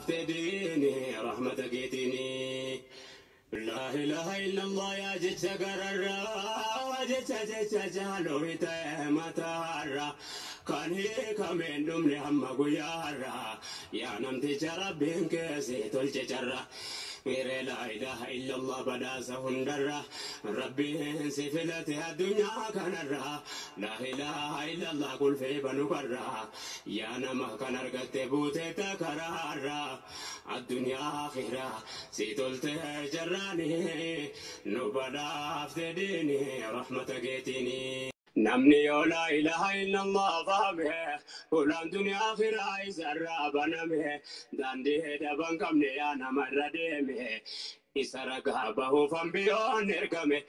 افتديني رحمتك يتيني لا إله إلا الله يا جيتش قرر جيتش جالو ما تهرى كان هيك من دمني هم قيارا يا نمتي جربين كيسي تلجي جرى ميري لا إله إلا الله بدا سهندرة ربي سفلتها الدنيا كنرة لا إله إلا الله قل في بنكرة يا نما كنرقت بوتي تكرارة الدنيا آخرة سيتلت جراني نبدا افتديني رحمتك يتيني نمني لا إله إلا الله فامه ولان دنيا آخرة يسرى بنمه داندي دبان كمني أنا مردمه إسرق به فنبيون نركمه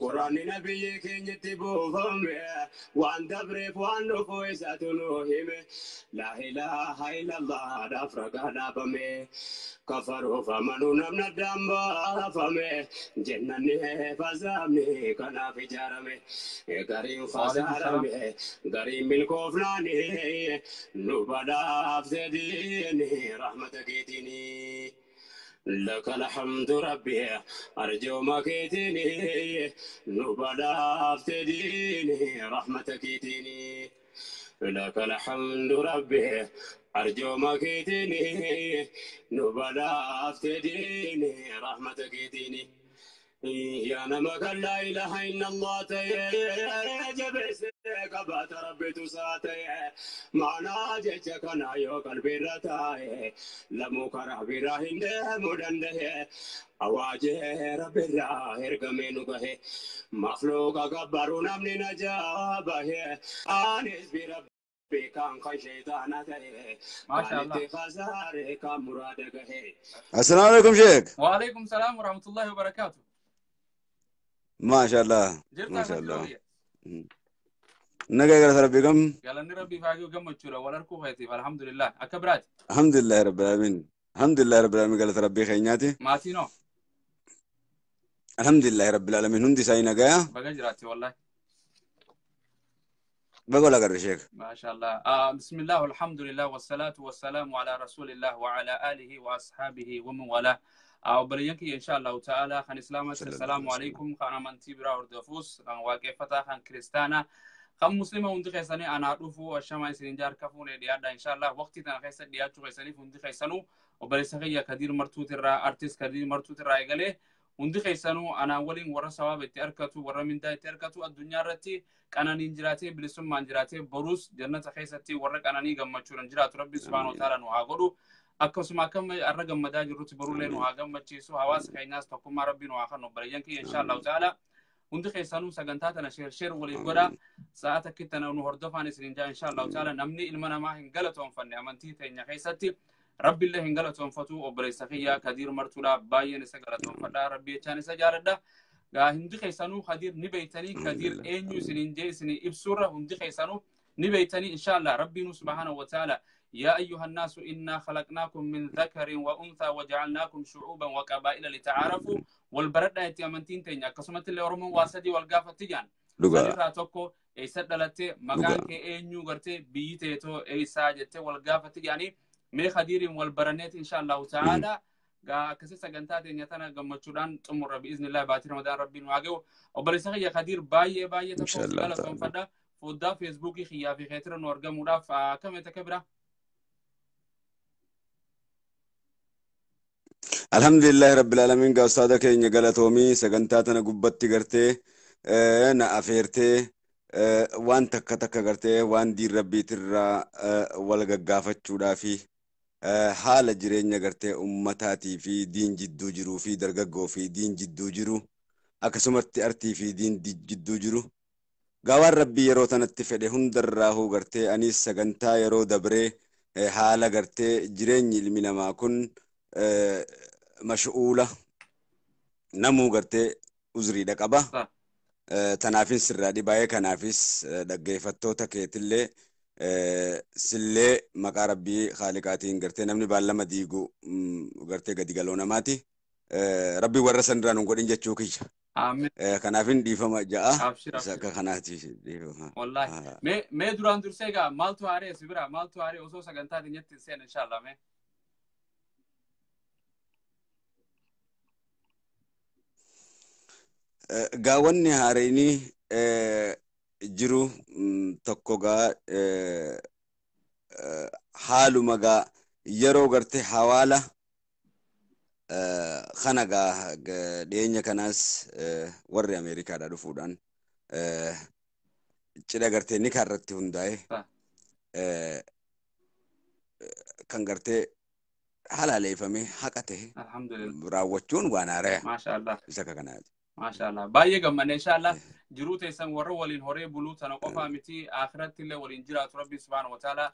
قرآن نبي كنت بوفمه وان دبريف وان نفويسة نوهمه لا إله إلا الله دفرق دابمه كفروا فمنوا نمن الدم فمه جنني فزامني كنا في جرمه قريم فزارمه قريم بالكفراني نبدا أفزديني رحمتك يتيني لك الحمد ربي أرجو مكيتني نبدا أفتديني رحمتك يتيني لك الحمد ربي أرجو مكيتني نبدا أفتديني رحمتك يتيني يا نمك لا إله إلا الله جبس كبات ربي تساتي معنا جيتك أنا يو قلبي رتاي لمو كره براهن مدنده أواجه ربي راهر كمينو كه مخلوق كبرون من نجابه آنس برب بكان خشيتانا تيه ما شاء الله خزاري كمرادك هي السلام عليكم شيخ. وعليكم السلام ورحمة الله وبركاته. ما شاء الله جرت ما شاء الله. الله نجا قال ربكم. قال إني ربي فاجئ كم تشوله ولا ركوب خيتي فالحمد لله أكبرات. الحمد لله رب العالمين. الحمد لله رب العالمين قال ربي خيناتي. ما تينو. الحمد لله رب العالمين هندي ساينا جاء. بقى جراتي والله. بقول لك الشيخ. ما شاء الله. بسم الله والحمد لله والصلاة والسلام على رسول الله وعلى آله وأصحابه ومن والاه. وبريانكي إن شاء الله تعالى خان إسلام السلام عليكم خان من تبرا وردفوس خان واقفة خان كريستانا خان مسلمة وندخل سنة أنا أعرفه الشمال سنجار كفون ديادا إن شاء الله وقت تنخيس ديات شو خيسني وندخل سنو وبريسخية كدير مرتوت الرا أرتيس كدير مرتوت الرا يقله وندخل سنو أنا أولين ورا سواب تأركتو ورا من دا تأركتو الدنيا رتي كأنا نينجراتي بلسم منجراتي بروس جنة خيستي ورا كأنا نيجا مشورن جرات ربي سبحانه وتعالى نوعقدو أكسما كم الرجم مداج روت برولين وهاجم متشيسو حواس خيناس تقوم ربي نوعخنا بريانكي إن شاء الله تعالى وندخل سنو سجنتاتنا شير وليقرا ساعات كتنا ونهردفان سنجا إن شاء الله تعالى نمني المنا ما هنقلتهم فني أمانتي تيجي خيستي ربي الله هنقلتهم فتو وبريسخيا كدير مرتولا باين سجلتهم فدا ربي كان سجارده هندخل سنو خدير نبيتني كدير إنيو سنجي سني إبصرة هندخل سنو نبيتني إن شاء الله ربي سبحانه وتعالى يا أيها الناس إنا خلقناكم من ذكر وأنثى وجعلناكم شعوبا وقبائل لتعارفوا والبرد هتي أمانتين تيجي كسمت اللي أرمون واسدي والقافة تيجان سنرا توكو أي سدلته مكان كأنيو قرتي بيته أي ساجته والقافة تيجاني مي خدير والبرنات إن شاء الله تعالى كسي سجنتات نيتنا جمعشوران تمر بإذن الله باتي رمضان ربي نواجه وبرسخي يا خدير باي تفوز على فنفدا فودا فيسبوكي خيافي خيتر نورجا مداف كم يتكبره الحمد لله رب العالمين قاصدك إن جلتومي سجنتاتنا قبتي قرتي نا أفيرتي وان تك قرتي وان دي ربي ترى والجا قافت شودافي حال جرينيا قرتي أمتاتي في دين جدو جرو في درجة في دين جدو جرو أكسمت أرتي في دين جدو جرو قوار ربي يرو تنتفده هندر راهو قرتي أنيس سجنتا يرو دبري حال قرتي جريني المنا ما كن مشؤولة نمو قرتي أزري دقبة تنافين سرادي باي كنافيس دقيفتو تكيتلي سلي مقاربي خالقاتين قرتي نمني بالما ديقو قرتي قدي قالونا ماتي ربي ورسن رانو قدين جاتشوكي آمين كنافين ديفما جاء أبشر كناتي ديفما والله ما دوران درسيغا مالتو عاري سبرا مالتو عاري وصو سجنتات نيت سين إن شاء الله ما gaawwanni haareenii jiru tokko gaa haaluma gaa yeroo gartee hawaala kana gaa dhiyeenya kanaas warri Ameerikaadhaa dhufuudhaan cidha gartee ni kaarratti hundaa'e kan gartee halaaleeffame haqa ta'e raawwachuun waan haaraya. Maashaallah. Isa kanaati. Maashaallah. Baay'ee gammanne inshaallah jiruu teessan warra waliin horee buluu tana qofaa miti akhiratti illee waliin jiraatu Rabbi subhaanahu wa ta'ala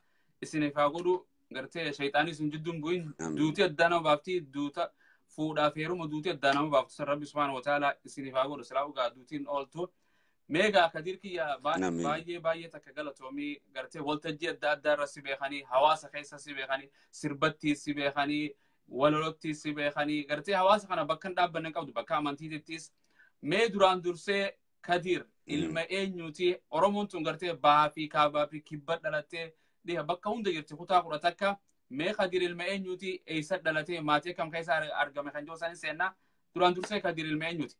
isiniif haa godhu gartee shayxaanis hin jidduun bu'in duuti addaa nama baafti duuta fuudhaaf heeruma duuti addaa nama baaftu san Rabbi subhaanahu wa ta'ala isiniif haa godhu silaa ugaa duutiin ooltu. Meegaa kadir kiyya baay'ee takka galatoomii gartee waltajjii adda addaa irra si beekanii hawaasa keessa si beekanii sirbatti si beekanii walolotti si beekanii gartee hawaasa kana bakka hin dhaabbanne qabdu bakka amantiittis mee duraan dursee kadir ilma eenyuti Oromoon tun gartee bahaa fi kaabaa fi kibba dhalattee dhiha bakka hunda jirti kutaa kudha takka mee kadir ilma eenyuti eessa dhalatee maatii kam keessa argame kan jiru isaanii seenaa duraan dursee kadir ilma eenyuti.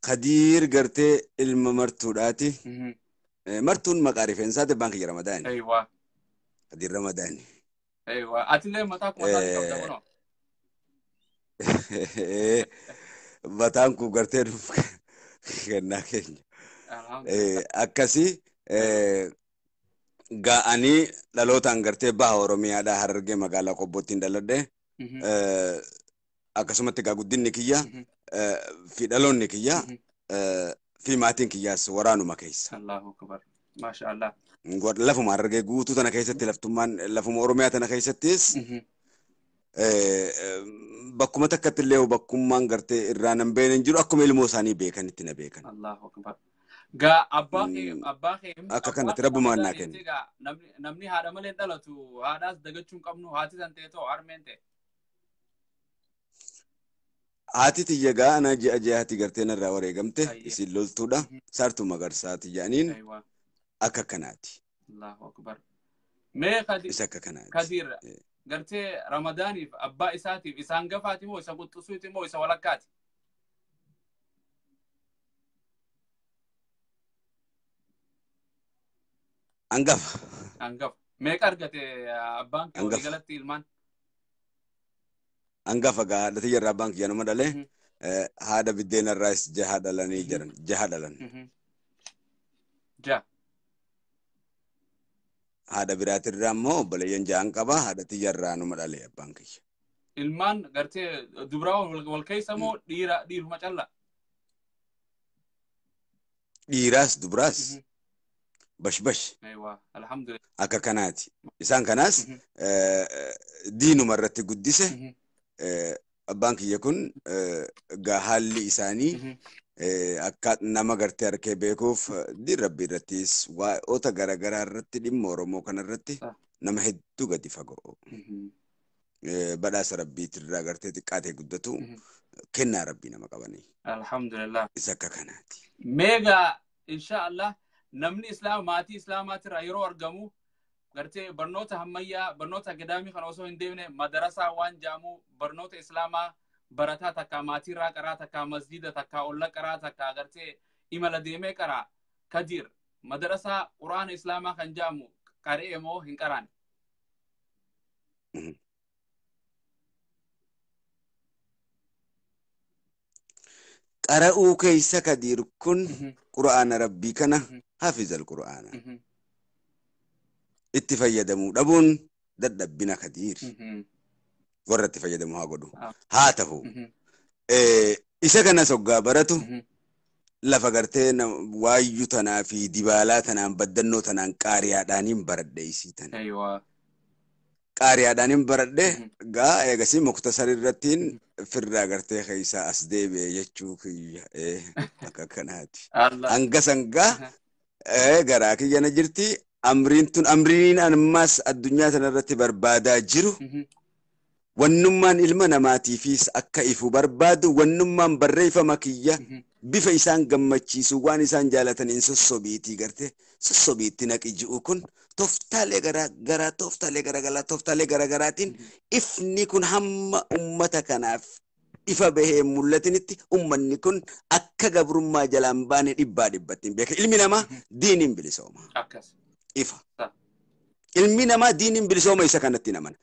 Kadir gartee ilma martuudhaati. Martuun maqaa rifeensaati baankii Ramadaani. Aywa. Kadir Ramadaani. Aywa. Atillee mataa kuma taate qabda kunoo. Mataan kun gartee dhuuf kennaa keenya. Akkasii ga'anii dhalootaan gartee baha Oromiyaadhaa Harargee magaalaa Qobbootiin dhaladhe. Akkasumatti gaa guddinni kiyya. Fi dhaloonni kiyya fi maatiin kiyyaas waraanuma keessa. Allahu akbar. Maashaallah. Lafuma Harargee guutuu tana keessatti lafuma Oromiyaa tana keessattis bakkuma takkatti illee bakkummaan gartee irraa nan beekan jiru akkuma ilmoo isaanii beekanitti na beekan. Allahu akbar. Gaa abbaa kee akka kanatti rabbumaan naa kenna. Namni haadha malee dhalatu haadhaas dagachuun qabnu haati san ta'e too harmeen ta'e. Haati tiyya gaa ana ji'aati gartee narraa wareegamte isin loltuudha saartuu magarsaati jedhaniin akka kanaati. Allahu akbar. Mee isa akka kanaati. Kadir gartee Ramadaaniif abbaa isaatiif isaan gafaati moo isa quxxusuuti moo isa walakkaati? Hangafa. Hangafa. Meeqa argate abbaan kee waliigalatti ilmaan? Hangafa gaa haadha tiyya irraa abbaan kiyya nama dhalee haadha biddeena irraas jaha dhalanii jiran jaha dhalan. Haadha biraatirraa immoo obboleeyyan jahan qaba haadha tiyya irraa nama dhalee abbaan kiyya. Ilmaan gartee dubraa wal keessa moo dhiiruma calla? Dhiiraas dubraas bash. Alhamdulillah. Akka kanaati. Isaan kanaas diinuma irratti guddise. Abbaan kiyya kun gaa haalli isaanii akka nama gartee harkee beekuuf diin rabbii irrattis waa'oota garaagaraa irratti dhimma Oromoo kana irratti nama hedduu gadi fagoo. Badhaasa rabbiitirraa gartee xiqqaatee guddatu kennaa rabbii nama qabanii. Alhamdulillah. Isa akka kanaati. Meegaa inshaallah namni islaama maatii islaamaatirraa yeroo argamu gartee barnoota hammayyaa barnoota gadaamii kan osoo hin deemne madarasaa waan jaamu barnoota islaamaa barataa takka maatiirraa qaraa takka masjida takka olla qaraa takka gartee imala deemee qaraa Kadir madarasaa quraana islaamaa kan jaamu qaree moo hin qaraan? Qara'uu keessa Kadir kun quraana rabbii kana hafizal quraana. Itti fayyadamuu dhabuun dadhabbina Kadir. Warra itti fayyadamu haa godhu. Haa ta'u. Isa kana soggaa baratu lafa gartee waayyuu tanaa fi dibaalaa tanaan baddannoo tanaan qaariyaadhaaniin baradhe isii tana. Qaariyaadhaaniin baradhe gaa eegasii muktasar irrattiin firraa gartee keessaa as deebi'e jechuu kiyya akka kanaati. Hanga sangaa garaa kiyya na jirti. Amriin ammaas addunyaa tanarratti barbaadaa jiru wannummaan ilma namaatiifis akka ifu barbaadu wannummaan barreeffama kiyya bifa isaan gammachiisu waan isaan jaalataniin sossobiitii gartee sossobiitti naqi ji'u kun tooftaalee garaagaraatiin ifni kun hamma ummata kanaaf ifa bahee mul'atinitti ummanni kun akka gabrummaa jalaan baane dhibbaa dhibbattiin beeka. Ilmi namaa diiniin bilisooma. Ifa. Ilmi namaa diiniin bilisooma isa kanatti namana.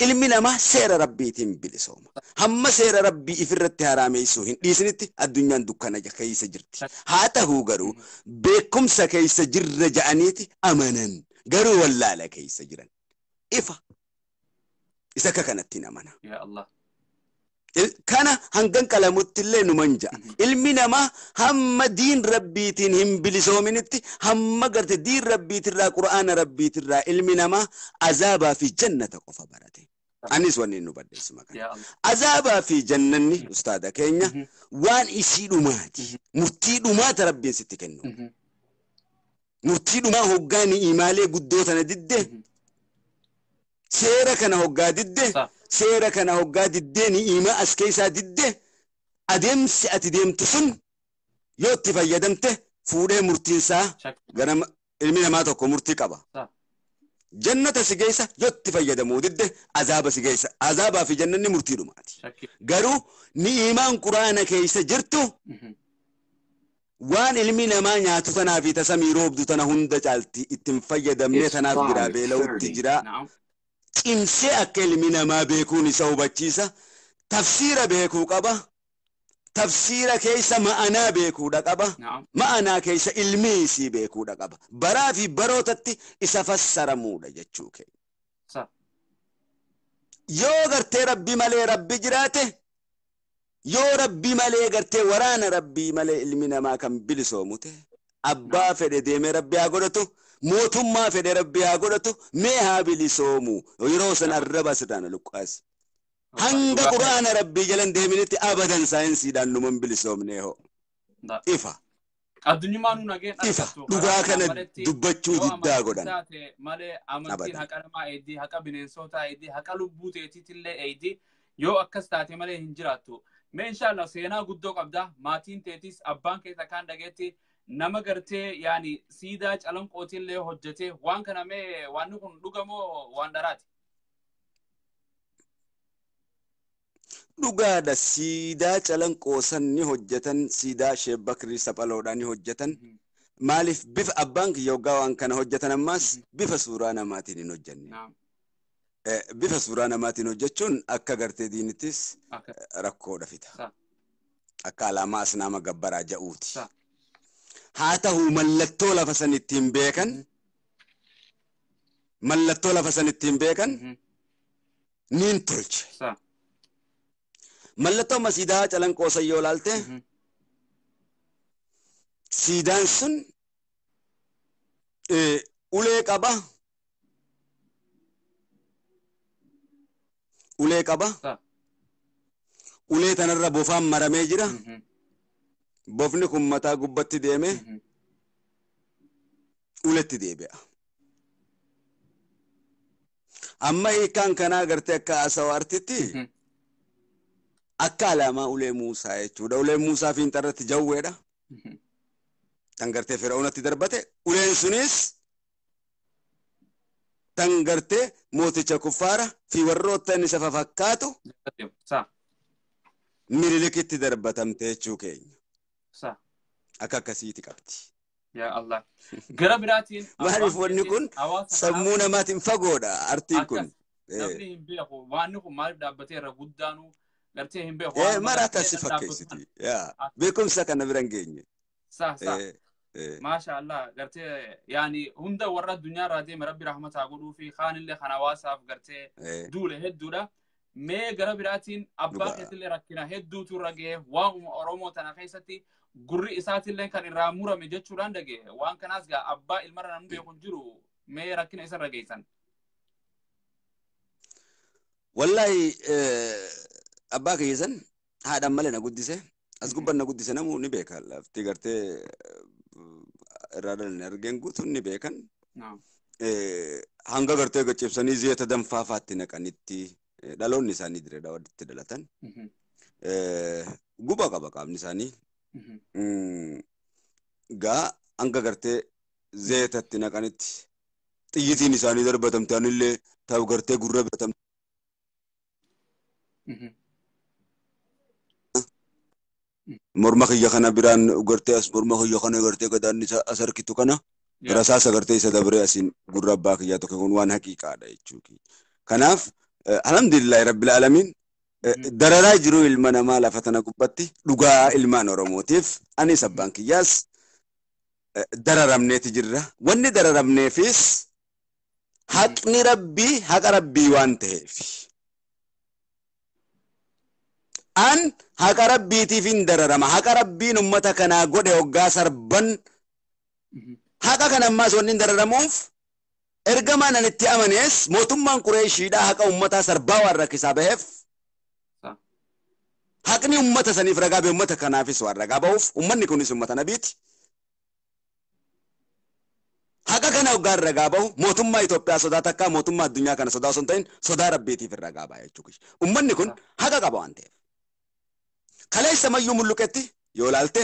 Ilmi namaa seera rabbiitiin bilisooma. Hamma seera rabbii ifirratti haraameessuu hin dhiisinitti addunyaan dukkana keessa jirti. Haa ta'uu garuu beekumsa keessa jirra ja'aniiti amanan. Garuu wallaala keessa jiran. Ifa. Isa akka kanatti namana. Kana hangan qalamutti illee numan ja'a. Ilmi namaa hamma diin rabbiitiin hin bilisoominitti hamma garte diin rabbiitirraa qura'aana rabbiitirraa ilmi namaa azaabaa fi jannata qofa barate. Anis wanni nu baddeessu maqaan. Azaabaa fi jannanni ustaada keenya waan isii dhumaati. Murtii dhumaata rabbiin sitti kennu. Murtii dhumaa hoggaa ni'imaalee guddoo tana didde. Seera kana hoggaa didde. Seera kana hoggaa diddee ni'imaa as keessaa didde. Adeemsi ati deemtu sun yoo itti fayyadamte fuudhee murtiinsaa gara ilmi namaa tokko murtii qaba. Jannata si geessa yoo itti fayyadamuu didde azaaba si geessa. Azaabaa fi jannanni murtii dhumaati. Garuu ni'imaan quraana keessa jirtu waan ilmi namaa nyaatu tanaa fi tasamii roobdu tana hunda caalti ittiin fayyadamnee tanaaf biraa beela'utti jira. Cimsee akka ilmi namaa beekuun isa hubachiisa. Tafsiira beekuu qaba. Tafsiira keessa ma'anaa beekuudha qaba. Ma'anaa keessa ilmi isii beekuudha qaba. Baraa fi barootatti isa fassaramuudha jechuu keenya. Yoo gartee rabbi malee rabbi jiraate, yoo rabbi malee gartee waraana rabbii malee ilmi namaa kan bilisoomu ta'e, abbaa fedhe deemee rabbi haa godhatu. Mootummaa fedhe rabbi haa godhatu. Mee haa bilisoomu. Yeroo san arraba sirraan luqqaasi. Hanga quraana rabbii jalan deeminitti abadan saayinsiidhaan numan bilisoomnee hoo. Ifa. Addunyaa nu nageen ifa. Dhugaa kana dubbachuu diddaa godhan. Malee amantiin haqa namaa eeddii, haqa bineensotaa eeddii, haqa lubbuu teetiitillee eeddii yoo akkas taate malee hin jiraattu. Mee inshallah seenaa guddoo qabda. Maatiin teetis abbaan keessa kaan dhageetti nama gartee yaani siidaa calanqootillee hojjete waan kana mee waan kun dhugamoo waan dharaati? Dhugaadha. Siidaa calanqoo san ni hojjetan. Siidaa Sheekh Bakrii Saphaloodhaan ni hojjetan. Maaliif bifa abbaan kiyya hoggaa waan kana hojjetan ammaas bifa suuraa namaatiin hin hojjenne. Bifa suuraa namaatiin hojjechuun akka gartee diinittis rakkoodha fida. Akka alaamaa asnaama gabbaraa ja'uuti. Haa ta'uu mallattoo lafa san ittiin beekan. Mallattoo lafa san ittiin beekan niin tolche. Mallattoo siidaa calanqoo san yoo ilaalte siidaan sun ulee qaba. Ulee qaba. Ulee tanarra bofaan maramee jira. Bofni kun mataa gubbatti deeme uletti deebi'a. Amma hiikaan kanaa gartee akka haasawaartitti akka alaamaa ulee Muusaa jechuudha. Uleen Muusaa fiinxarratti jawweedha. Tan gartee Fir'aunatti darbate. Uleen sunis tan gartee mooticha kuffaara fi warroota inni isa fakkaatu Minilikitti darbatamte jechuu keenya. Akka akkasiiti qabdi. Yaa Allah. Gara biraatiin maaliif wanni kun sammuu namaatiin fagoodha artiin kun. Namni hin beeku waan kun maaliif dhaabbatee irra guddaanu gartee hin beeku. Maraata si fakkeessiti. Beekumsa kana bira hin geenye. Maasha Allah gartee yaani hunda warra addunyaa irraa deeme rabbi rahmataa godhuu fi kaanillee kan hawaasaaf gartee duule hedduudha. Mee gara biraatiin abbaa keessillee rakkina hedduutu irra ga'e waan Oromoo tana keessatti gurri isaatillee kan irraa murame jechuudhaan dhaga'e. Waan kanaas gaa abbaa ilmarra namni beeku hin jiru. Mee rakkina isarra geessan? Wallahi abbaa keessan haadhaan malee na guddise. As gubban na guddise namuu ni beeka. Lafti gartee irraa dhalanii argeen guutuun ni beekan. Hanga gartee gaccibsanii ziyata danfaafaatti naqanitti dhaloonni isaanii direedha walitti dhalatan. Guba qaba qaamni isaanii. Gaa hanga gartee ziyatatti naqanitti xiyyitiin isaanii darbatamte anillee ta'u gartee gurra batamte. morma kiyya kana biraan gartee as morma kiyya kana gartee gadaan isa as harkitu kana rasaasa gartee isa dabree asin gurra abbaa kiyyaa tokko kun waan haqiiqaadha jechuudha. Kanaaf alhamdulillahi rabbil alamin dararaa jiru ilma namaa lafa tana gubbatti dhugaa ilmaan Oromootiif anis abbaan kiyyaas dararamneeti jirra. Wanni dararamneefis haqni rabbii haqa rabbii waan ta'eef. An haqa rabbiitiif hin dararama. Haqa rabbiin ummata kanaa godhe hoggaa sarban haqa kan ammaas wanni hin dararamuuf ergamaan an itti amanees mootummaan Qureeshiidhaa haqa ummataa sarbaa waan rakkisaa baheef haqni ummata saniif ragaa bahe ummata kanaafis waan ragaa bahuuf ummanni kunis ummata nabiiti. Haqa kana hoggaan ragaa bahu mootummaa Itoophiyaa sodaa takkaa mootummaa addunyaa kana sodaa osoo hin ta'in sodaa rabbiitiif ragaa baha jechuudha. Ummanni kun haqa qaba waan ta'eef. Kaleessa mayyuu mulluqetti yoo ilaalte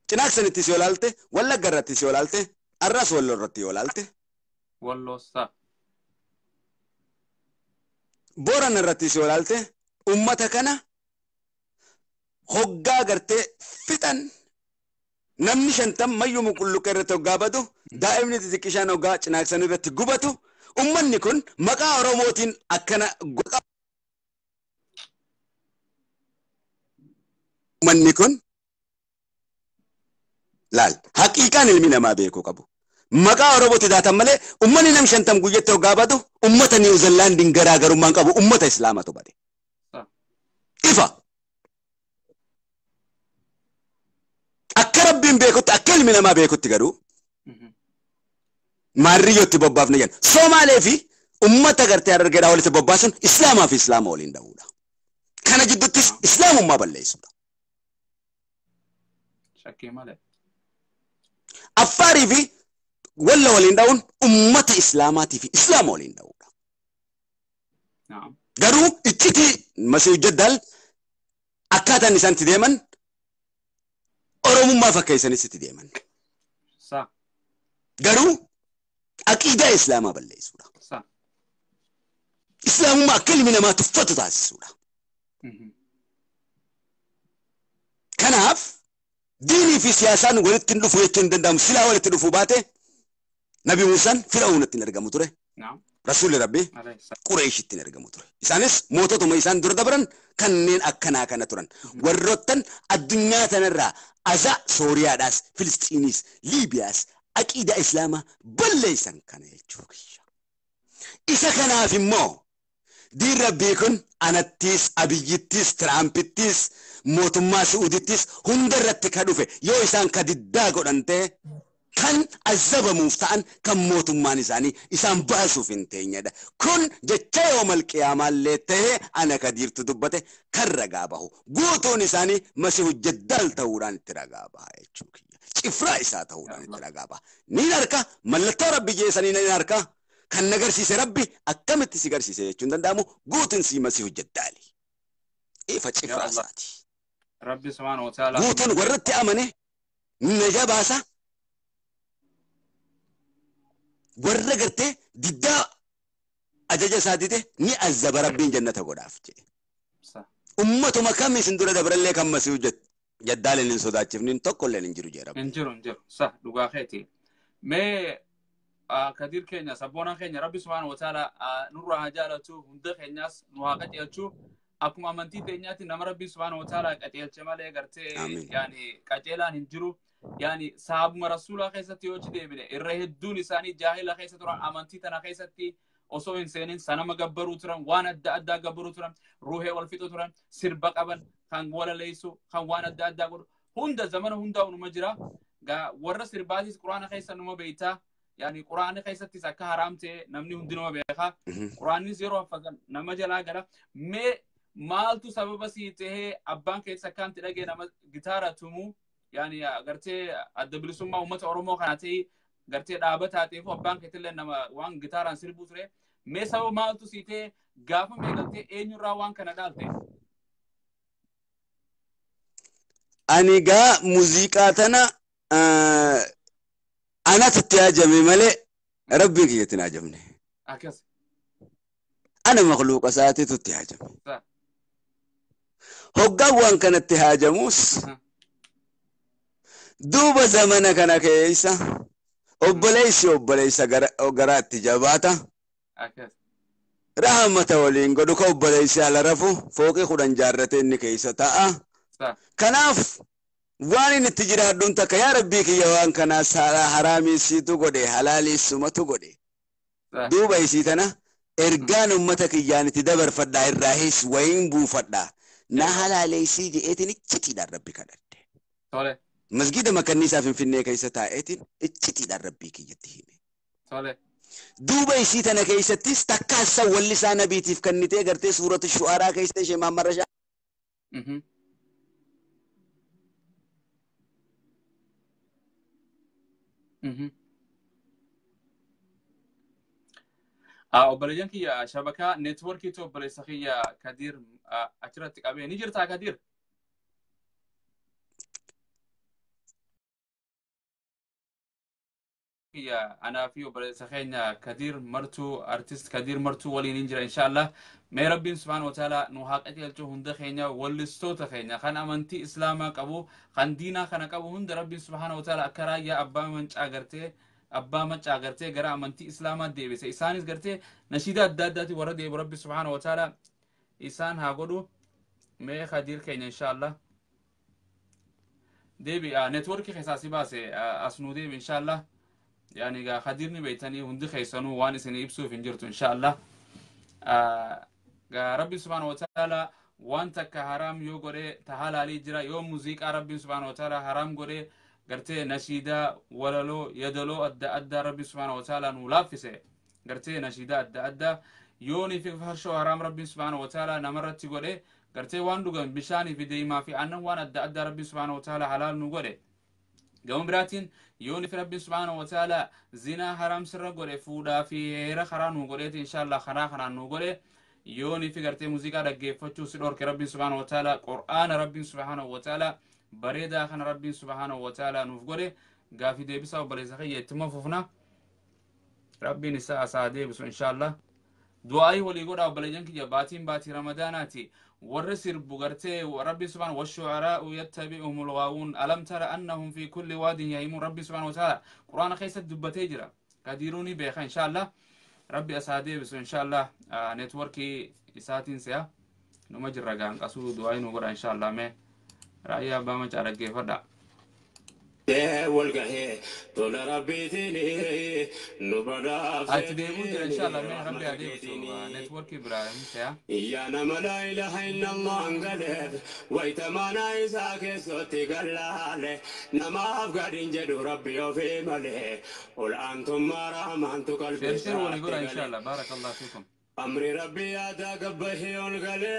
Cinaaqsanittis yoo ilaalte Wallagga irrattis yoo ilaalte Arras Walloo irratti yoo ilaalte Booran irrattis yoo ilaalte ummata kana hoggaa gartee fixan namni 50 mayyuu mulluqe irratti hoggaa badu daa'imni xixiqqishaan hoggaa Cinaaqsan irratti gubatu ummanni kun maqaa Oromootiin akkana ummanni kun laal haqiiqaan ilmi namaa beekuu qabu. Maqaa Oromooti daatan malee ummanni nam 50 guyyaatti hoggaa badu ummata Niwuzilaandiin garaagarummaan qabu ummata Islaamatu bade. Ifa akka rabbiin beekutti akka ilmi namaa beekutti garuu maarriyyootti bobbaafne jenna. Somaalee fi ummata gartee Harargeedhaa walitti bobbaasuun Islaamaa fi Islaama waliin dhahuudha. Kana jidduttis Islaamummaa balleessuudha. Affaarii fi walla waliin dhahuun ummata Islaamaatii fi Islaama waliin dhahuudha. Garuu icciti Masiihu Jaddaal akkaataan isaan itti deeman Oromummaa fakkeessanis itti deeman. Garuu aqiidaa Islaamaa balleessuudha. Islaamummaa akka ilmi namaa tuffatu taasisuudha. Kanaaf diinii fi siyaasaan walitti dhufu jechuun hin danda'amu. Silaa walitti dhufuu baate Nabi Muusaan Fir'aawn ittiin argamu ture. Rasuulli Rabbii Qureeshitti argamu ture. Isaanis moototuma isaan dura dabran kanneen akkanaa kana turan. Warroottan addunyaa tanarraa Azaa Sooriyaadhaas, Filistiiniis, Liibiyaas aqiidaa Islaamaa balleessan kana jechuudha. Isa kanaaf immoo diin Rabbii kun anattis, Abiyyittis, Tirampittis, mootummaa Suudittis hunda irratti ka dhufe yoo isaan ka diddaa godhan ta'e kan azabamuuf ta'an kan mootummaan isaanii isaan baasuuf hin teenyedha. Kun jecha yoomal qiyaamaallee ta'ee ana Kadiirtu dubbate kan ragaa bahu. Guutuun isaanii Masiihu Jaddaal ta'uudhaan itti ragaa baha jechuudha. Cifraa isaa ta'uudhaan itti ragaa baha. Ni harka mallattoo Rabbi jeesanii ni harka kan nagarsiise Rabbi akkamitti si garsiise jechuun danda'amu guutuun si Masiihu Jaddaali. Ifa cifraa isaati. Rabbi subhaanahu wa ta'ala guutuun warratti amane naja baasa. Warra gartee diddaa ajaja isaatiite ni azaba Rabbiin jannata godhaaf jedhe. Ummatuma kam isin dura dabrallee kan Masiihu Jaddaal hin sodaachifnin tokkollee hin jiru jedhama. hin jiru sa dhugaa keeti. Mee Kadir keenya sabboonaan keenya Rabbi subhaanahu wa ta'ala nurraa haa jaalatu hunda keenyas nu haa qajeelchu. Akkuma amantii teenyaatti nama Rabbi subhaanahu wa ta'ala qajeelche malee gartee yaani qajeelaan hin jiru. Yani sahabuma Rasuulaa keessatti yoo deebine irra hedduun isaanii jaahila keessa turan amantii tana keessatti osoo hin seenin sanama gabbaruu turan waan adda addaa gabbaruu turan ruuhee wal fixu turan sirba qaban kan wala leessu kan waan adda addaa godhu hunda zamana hundaa unuma jira warra sirbaatis quraana keessa numa beeytaa yani quraana keessattis akka haraam ta'e namni hundi numa beekaa quraanis yeroo haffatan nama jalaa gara mee maaltu sababa sii ta'ee abbaan keessa akkanti dhagee nama gitaara tumuu يعني قرتي الدبلسون ما ومت أورمو خناتي قرتي دابتها تيفو أبان كتير لنا وان جيتار أنسير بوتره مساو ما تسيته قافم قرتي إنيو راوان كندالته أني جا موسيقاتنا أنا تتهاجمي ملء ربي كي يتناجمني أكيس أنا مخلوق ساعتي تتهاجمي Hoggaawwan kanatti haajamus duuba zamana kana keessa obboleessa garaatti jabaata. Rahmata waliin godhu ka obboleessa ala rafu fooqii 10 jaarratee inni keessa ta'a. Kanaaf waan inni itti jiraadhuun takka yaa rabbii kiyya waan kanaa haraamii siitu godhe halaalii sumatu godhe. Duuba isii tana ergaan ummata kiyyaan itti dabarfadhaa irraa hees wayiin buufadhaa. Na halaaleessii je'eetiin iccitiidhaan rabbi kadhadhe. Masgida makanniisaa Finfinnee keessa taa'eetiin iccitiidhaan rabbii kiyyatti hime. Duuba isii tana keessattis takkaassa wallisaa nabiitiif kennitee gartee suurata shu'aaraa keessa ishee maammarrashaa. Obboleeyyan kiyya shabakaa neetwoorkii obboleessa kiyya Kadir achirratti qabee ni jirtaa Kadir? Kiyya anaa fi obboleessa keenya Kadir martuu artist Kadir martuu waliin hin jira inshallah. Mee rabbiin subhaanahu wa ta'ala nu haa qajeelchu hunda keenya wallistoota keenya kan amantii islaamaa qabu kan diinaa kana qabu hunda rabbiin subhaanahu wa ta'ala akka raayyaa abbaa mancaa gartee gara amantii islaamaa deebise. Isaanis gartee nashiida adda addaati warra deebu rabbi subhaanahu wa ta'ala isaan haa godhu. Mee Kadir keenya inshallah deebi neetwoorkii keessaa si baase as nu deebi inshallah. يعني قا خديرني بيتاني هندي خيسانو وان سنة يبسو في انجرتو إن شاء الله قا ربي سبحانه وتعالى وان تك حرام يو غوري تحال علي جرا يوم موزيك ربي سبحانه وتعالى حرام غوري قرتي نشيدا وللو يدلو أدى ربي سبحانه وتعالى نولافسه قرتي نشيدا أدى يوني في فرشو حرام ربي سبحانه وتعالى نمرت غوري قرتي وان دوغن بشاني في ديما في أنه وان أدى ربي سبحانه وتعالى حلال نغوري قوم براتين يوني في ربي سبحانه وتعالى زنا حرام سر غوري فودا في هيرا خران غوريت ان شاء الله خران غوري يوني في غرتي موسيقى دغيفتو سدور ربي سبحانه وتعالى قران ربي سبحانه وتعالى بريدا خن ربي سبحانه وتعالى نفغوري غافي دي بيساو بليزخي يتمففنا ربي نساء سعدي بس ان شاء الله دعائي ولي غدا بلجنك يا باتي رمضاناتي ورسل بغرتي وربي سبحانه والشعراء يتبعهم الغاوون ألم ترى أنهم في كل واد يهيمون ربي سبحانه وتعالى قرآن خيسة دبتي جرا قديروني بيخا إن شاء الله ربي أسعدي بس إن شاء الله نتوركي إساتين سيا نمجر رقان قصود دعائي نقرأ إن شاء الله مي رأيي أبا مجارك فدا والقهي طول ربي تيني نبدا أتديبون إن شاء الله من ربي أديبسو نتوركي براهم سيا يا نما لا إله إلا الله انقلب ويتمانا إساك سوتي قلالي نما أفقاد جدو ربي وفي ملي قل أنتم ما رحمانتو قلبي شير ونقول إن شاء الله بارك الله فيكم أمري ربي أدا قبه ينقلي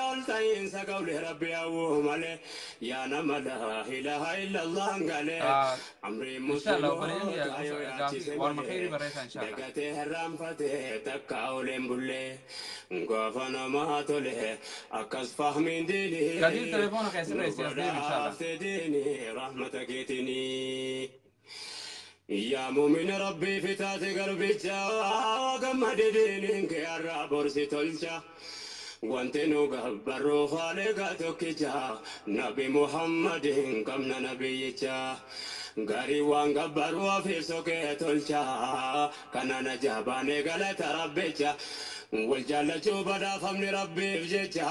قلتين سقولي ربي أوه ملي يا نما لا إله إلا الله انقلي أمري مسلم دقتي هرام فتي تكاولين بولي قفنا ما تولي أكس فهمين ديني قدير تليفونك يا سيدي إن شاء الله ديني رحمتك يتني يا مؤمن ربي في تاتي قلبي وقمد دينك يا رابورسي تلجا وانت نقبر خالقاتك جا نبي محمد كمنا نبي جا غاري وان قبر وفي سوكي تلجا كان نجاباني قلت ربي جا والجالة بدا فمني ربي بجيجا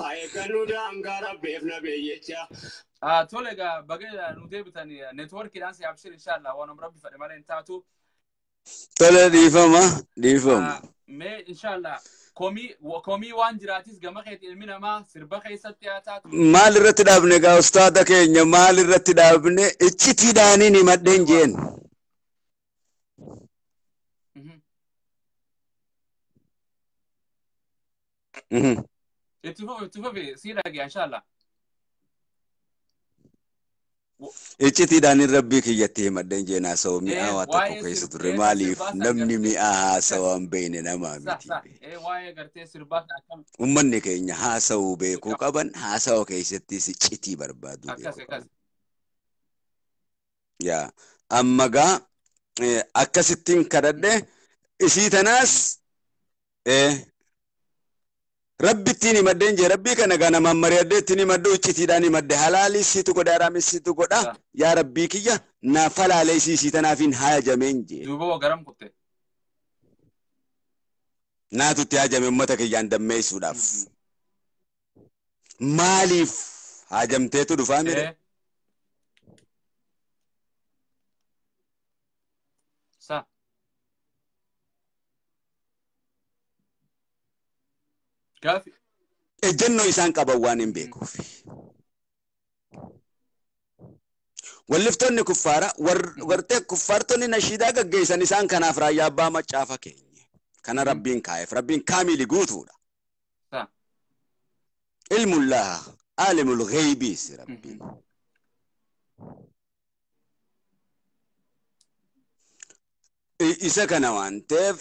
هاي كانوا دانقا ربي في نبي جا تولغا بقى نديب تاني نتورك دانس يابشر ان شاء الله وانا مربي فدمال انتاتو تولى ديفما مي ان شاء الله كومي وان جراتيس غما خيت علمنا ما سربا خيست ياتاتو مال الرتدابني غا استاذ كينيا مال الرتدابني اتشتي داني ني مدين جين اتفوفي سيراجي ان شاء الله iccitii daaniin rabbii kiyyatti himadheen jeenaa sa'oo mi'aawaa tokko keessa turre maaliif namni mi'aa haasawaan beekne namaa miti. Uummanni keenya haasawuu beekuu qaban haasawaa keessattis iccitii barbaaduu beekuu qaban. Yaa amma gaa akkasittiin kadhadhe isii tanaas Rabbi tini madden je rabbi kana gana mammariade tini maddu ichitidani madde halali situ goda arami situ goda ya rabbi kiyya na falale si tanafin haya jamenje dubo garam kutte na tutti hajame ummata kiyyan dammeessuudhaaf maaliif hajamteetu dhufaa mire sa gafi ejjenno isaan qaban waan hin beekuuf walliftonni kuffaara wartee kuffaartonni nashiidaa gaggeessan isaan kanaaf raayyaa abbaa macaafa keenye kana rabbiin kaa'eef rabbiin kaamili guutuudha ilmullah alimul ghaybiis rabbiin isa kana waan ta'eef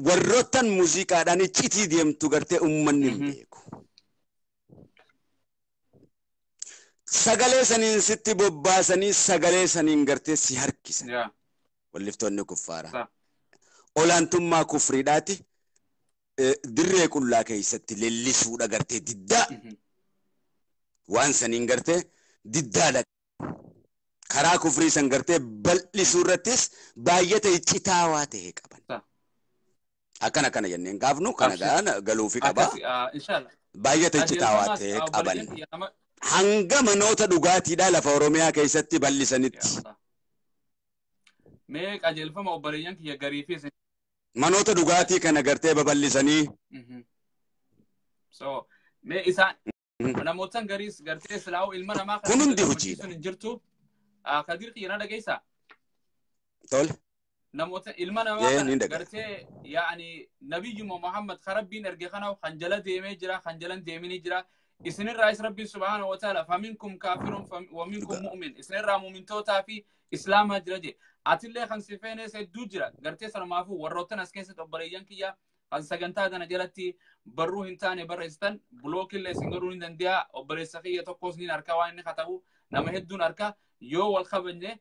warroottan muuziqaadhaan iccitii deemtu gartee ummanni hin beeku. Sagalee saniin sitti bobbaasanii sagalee saniin gartee si harkisan. Walliftonni kuffaara. Olaantummaa kufriidhaati dirree qullaa keessatti leellisuudha gartee diddaa. Waan saniin gartee diddaadha. Karaa kufrii san gartee bal'isuu irrattis baay'ata iccitaawaa ta'e qaban. Akkana jenneen gaafnu kana galuufi qaba. Baay'ata iccitaawaa ta'e qaban. Hanga manoota dhugaatiidhaa lafa Oromiyaa keessatti bal'isanitti. Mee qajeelfama obboleeyyan kiyya gariifis. Manoota dhugaatii kana gartee babal'isanii. So mee isaan namootan gariis gartee silaa'u ilma namaa kun hundi hojiidha. Jirtu kadir kiyya na dhageessaa. Tole. namoota ilma namaa gartee yaani nabiyyuma Muhammad kharabbiin erge kana kan jala deemee jira kan jalan deemini jira isinirraa is rabbi subhanahu wa ta'ala faminkum kafirun wa minkum mu'min isinirraa mu'mintootaa fi islaamaa jira je atillee kan sifeenee sedduu jira gartee sanumaafu warroottan as keessatti obboleeyyan kiyya kan sagantaa kana jalatti barruu hin taane barreessitan bulookillee isin godhuu hin danda'a obboleessa kiyya tokkos niin harka waan inni katabu nama hedduun harka yoo wal qabanye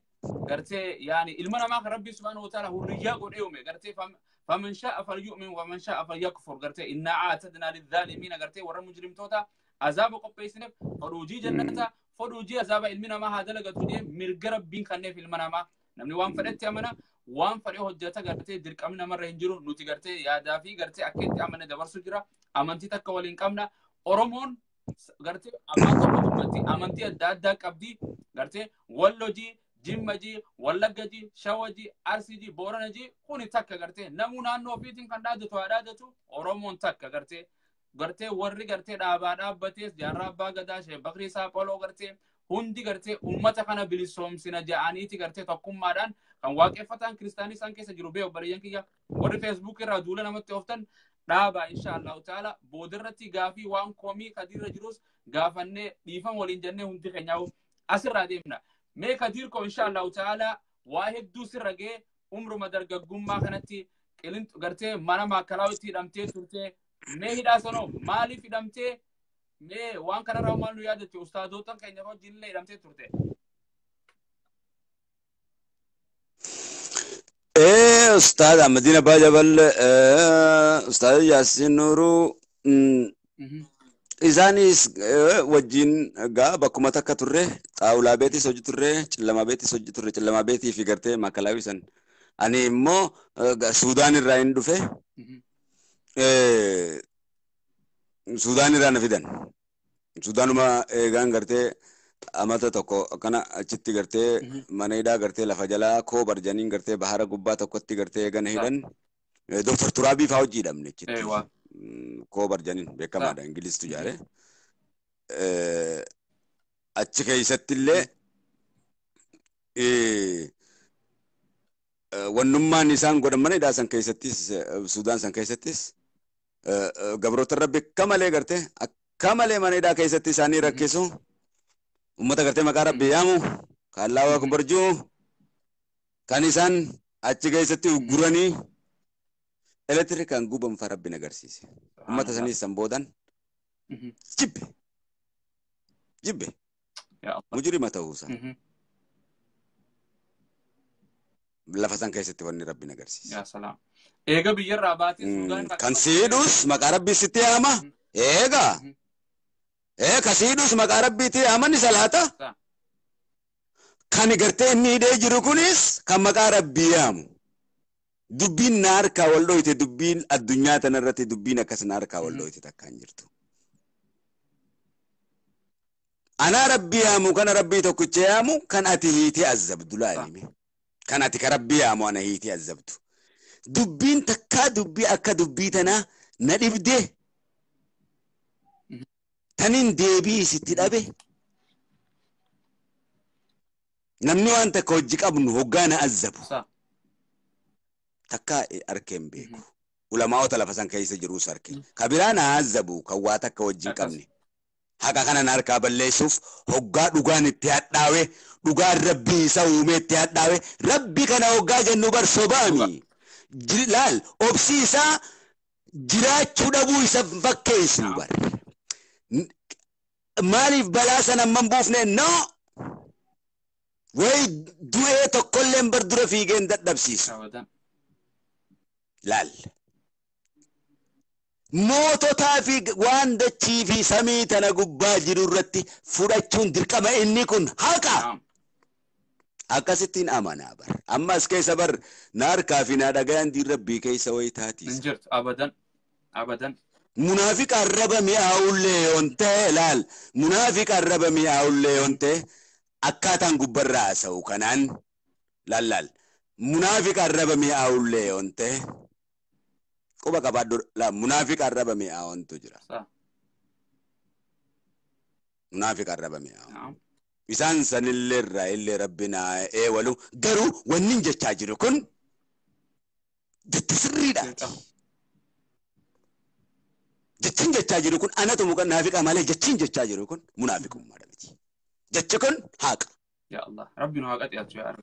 gartee yani ilma namaa kan rabbi subhanahu wa ta'ala hurriyaa godhee uume gartee faman sha'a falyu'min wa man sha'a falyakfur gartee inna a'tadna lidh-dhalimin gartee warra mujrimtoota azaba qopheessineef fodhuujii jannata fodhuujii azaba ilmi namaa haa dalagatu jee mirga rabbiin kanneef ilma namaa namni waan fedhetti amana waan fedhe hojjeta gartee dirqamni namarra hin jiru nuti gartee yaadaa fi gartee akka itti amane dabarsu jira amantii takka waliin qabna oromoon gartee amantii adda addaa qabdi gartee wallojii jimmaji wallaggaji shawaji arsiji booranaji kuni takka gartee namu naannoo ofiitiin kan dhaadatu oromoon takka gartee warri gartee dhaabaa dhaabbatees jaarraa abbaa gadaa shee bakrii isaa qoloo gartee hundi gartee ummata kana bilisoomsina ja'aniiti gartee tokkummaadhaan kan waaqeffatan kiristaanii isaan keessa jiru bee obboleeyyan kiyya warri feesbuuk irraa duula namatti ooftan dhaabaa inshaallahu ta'ala boodirratti gaafii waan komii kadiirra jirus gaafannee dhiifama waliin jennee hundi keenyaa'u asirraa deemna mee kadiirko inshaallahu ta'ala waa hedduu sirra gee umruma dargaggummaa kanatti qilintu gartee mana maakkalaawatti hidhamtee turtee mee hidhaa sanoo maaliif hidhamtee mee waan kanarraa maal nu yaadatte ustaadotan keenya wajjinillee hidhamtee turte. Ustaad Ahmadin Abbaa Jabal Ustaad Yaasiin Nuuruu isaanis wajjin gaa bakkuma takka turre xaawulaa beetis hojii turre cillamaa beetis hojii turre cillamaa beetii fi gartee maakalaawi san ani immoo Suudaan irraa hin dhufe Suudaan irraa na fidan Suudaanuma eegaan gartee amata tokko akkana achitti gartee mana hidhaa gartee lafa jalaa koo barjaniin gartee bahara gubbaa tokkotti gartee eegana hidhan Dr. Turaabii faa hojii hidhamne achitti koo barjaniin beekamaadha Ingilistu jaare achi keessatti illee wannummaan isaan godhan mana hidhaa san keessattis Suudaan san keessattis gabroota irra beekamalee gartee akkamalee mana hidhaa keessatti isaanii rakkisu ummata gartee maqaa rabbii yaamu kan laawaa kun barjuu kan isaan achi keessatti ugguranii elektirikaan guban fa rabbiin agarsiise ummata sanii san boodan jibbe mujrima ta'uusa lafasan keessatti wanni rabbi nagarsiisa. yaa salaam eega biyyarraa baatee Suudaan kan siidus maqaa rabbii sitti yaama eega kasiidus maqaa rabbiitti yaaman isa laata kan gartee inni hidhee jiru kunis kan maqaa rabbii yaamu dubbiin na harkaa wal dhoyte dubbiin addunyaa tanarratti dubbiin akkas na harkaa wal dhoyte takkaan jirtu. Ana rabbii yaamu kana rabbii tokkicha yaamu kan ati hiitee azabdu laalime kan ati ka rabbii yaamu ana hiitee azabdu dubbiin takkaa dubbii akka dubbii tanaa na dhibdee tanin deebii sitti dhabe namni waan takka hojii qabnu hoggaana azabu takka arkeen beeku ulamaa'ota lafa san keessa jirus arke kabiraan azabu kan waa takka hojii qabne haqa kana harkaa balleessuuf hoggaa dhugaan itti hadhaawe dhugaan rabbii isa uume itti hadhaawe rabbi kana hoggaa jennu bar sobaami laal obsi isaa jiraachuu dhabuu isa fakkeessu bar maaliif balaa sana amman buufne no way du'ee tokkolleen bar dura fiigeen dadhabsiisu laal moototaa fi waan dachii fi samii tana gubbaa jiru irratti fudhachuun dirqama inni kun haqa akkasittiin amanaa bar ammas keessa bar na harkaa fi na dhagayan diin rabbii keessa way taatiis injirtu abadan munaafiq arraba mi'aawullee yonte laal munaafiq arraba mi'aawullee yonte akkaataan gubbarraa haasa'u kanaan laal munaafiq arraba mi'aawullee yonte quba qabaadhu la munaafiq arraba mi'aawontu jira munaafiq arraba mi'aawu isaan sanillee irraa illee rabbina eewalu garuu wannin jechaa jiru kun jecha sirriidhaati jechin jechaa jiru kun anatu munaafiqa malee jechin jechaa jiru kun munaafiqummaa miti jechi kun haqa yaa Allah rabbinu haqati atu yaa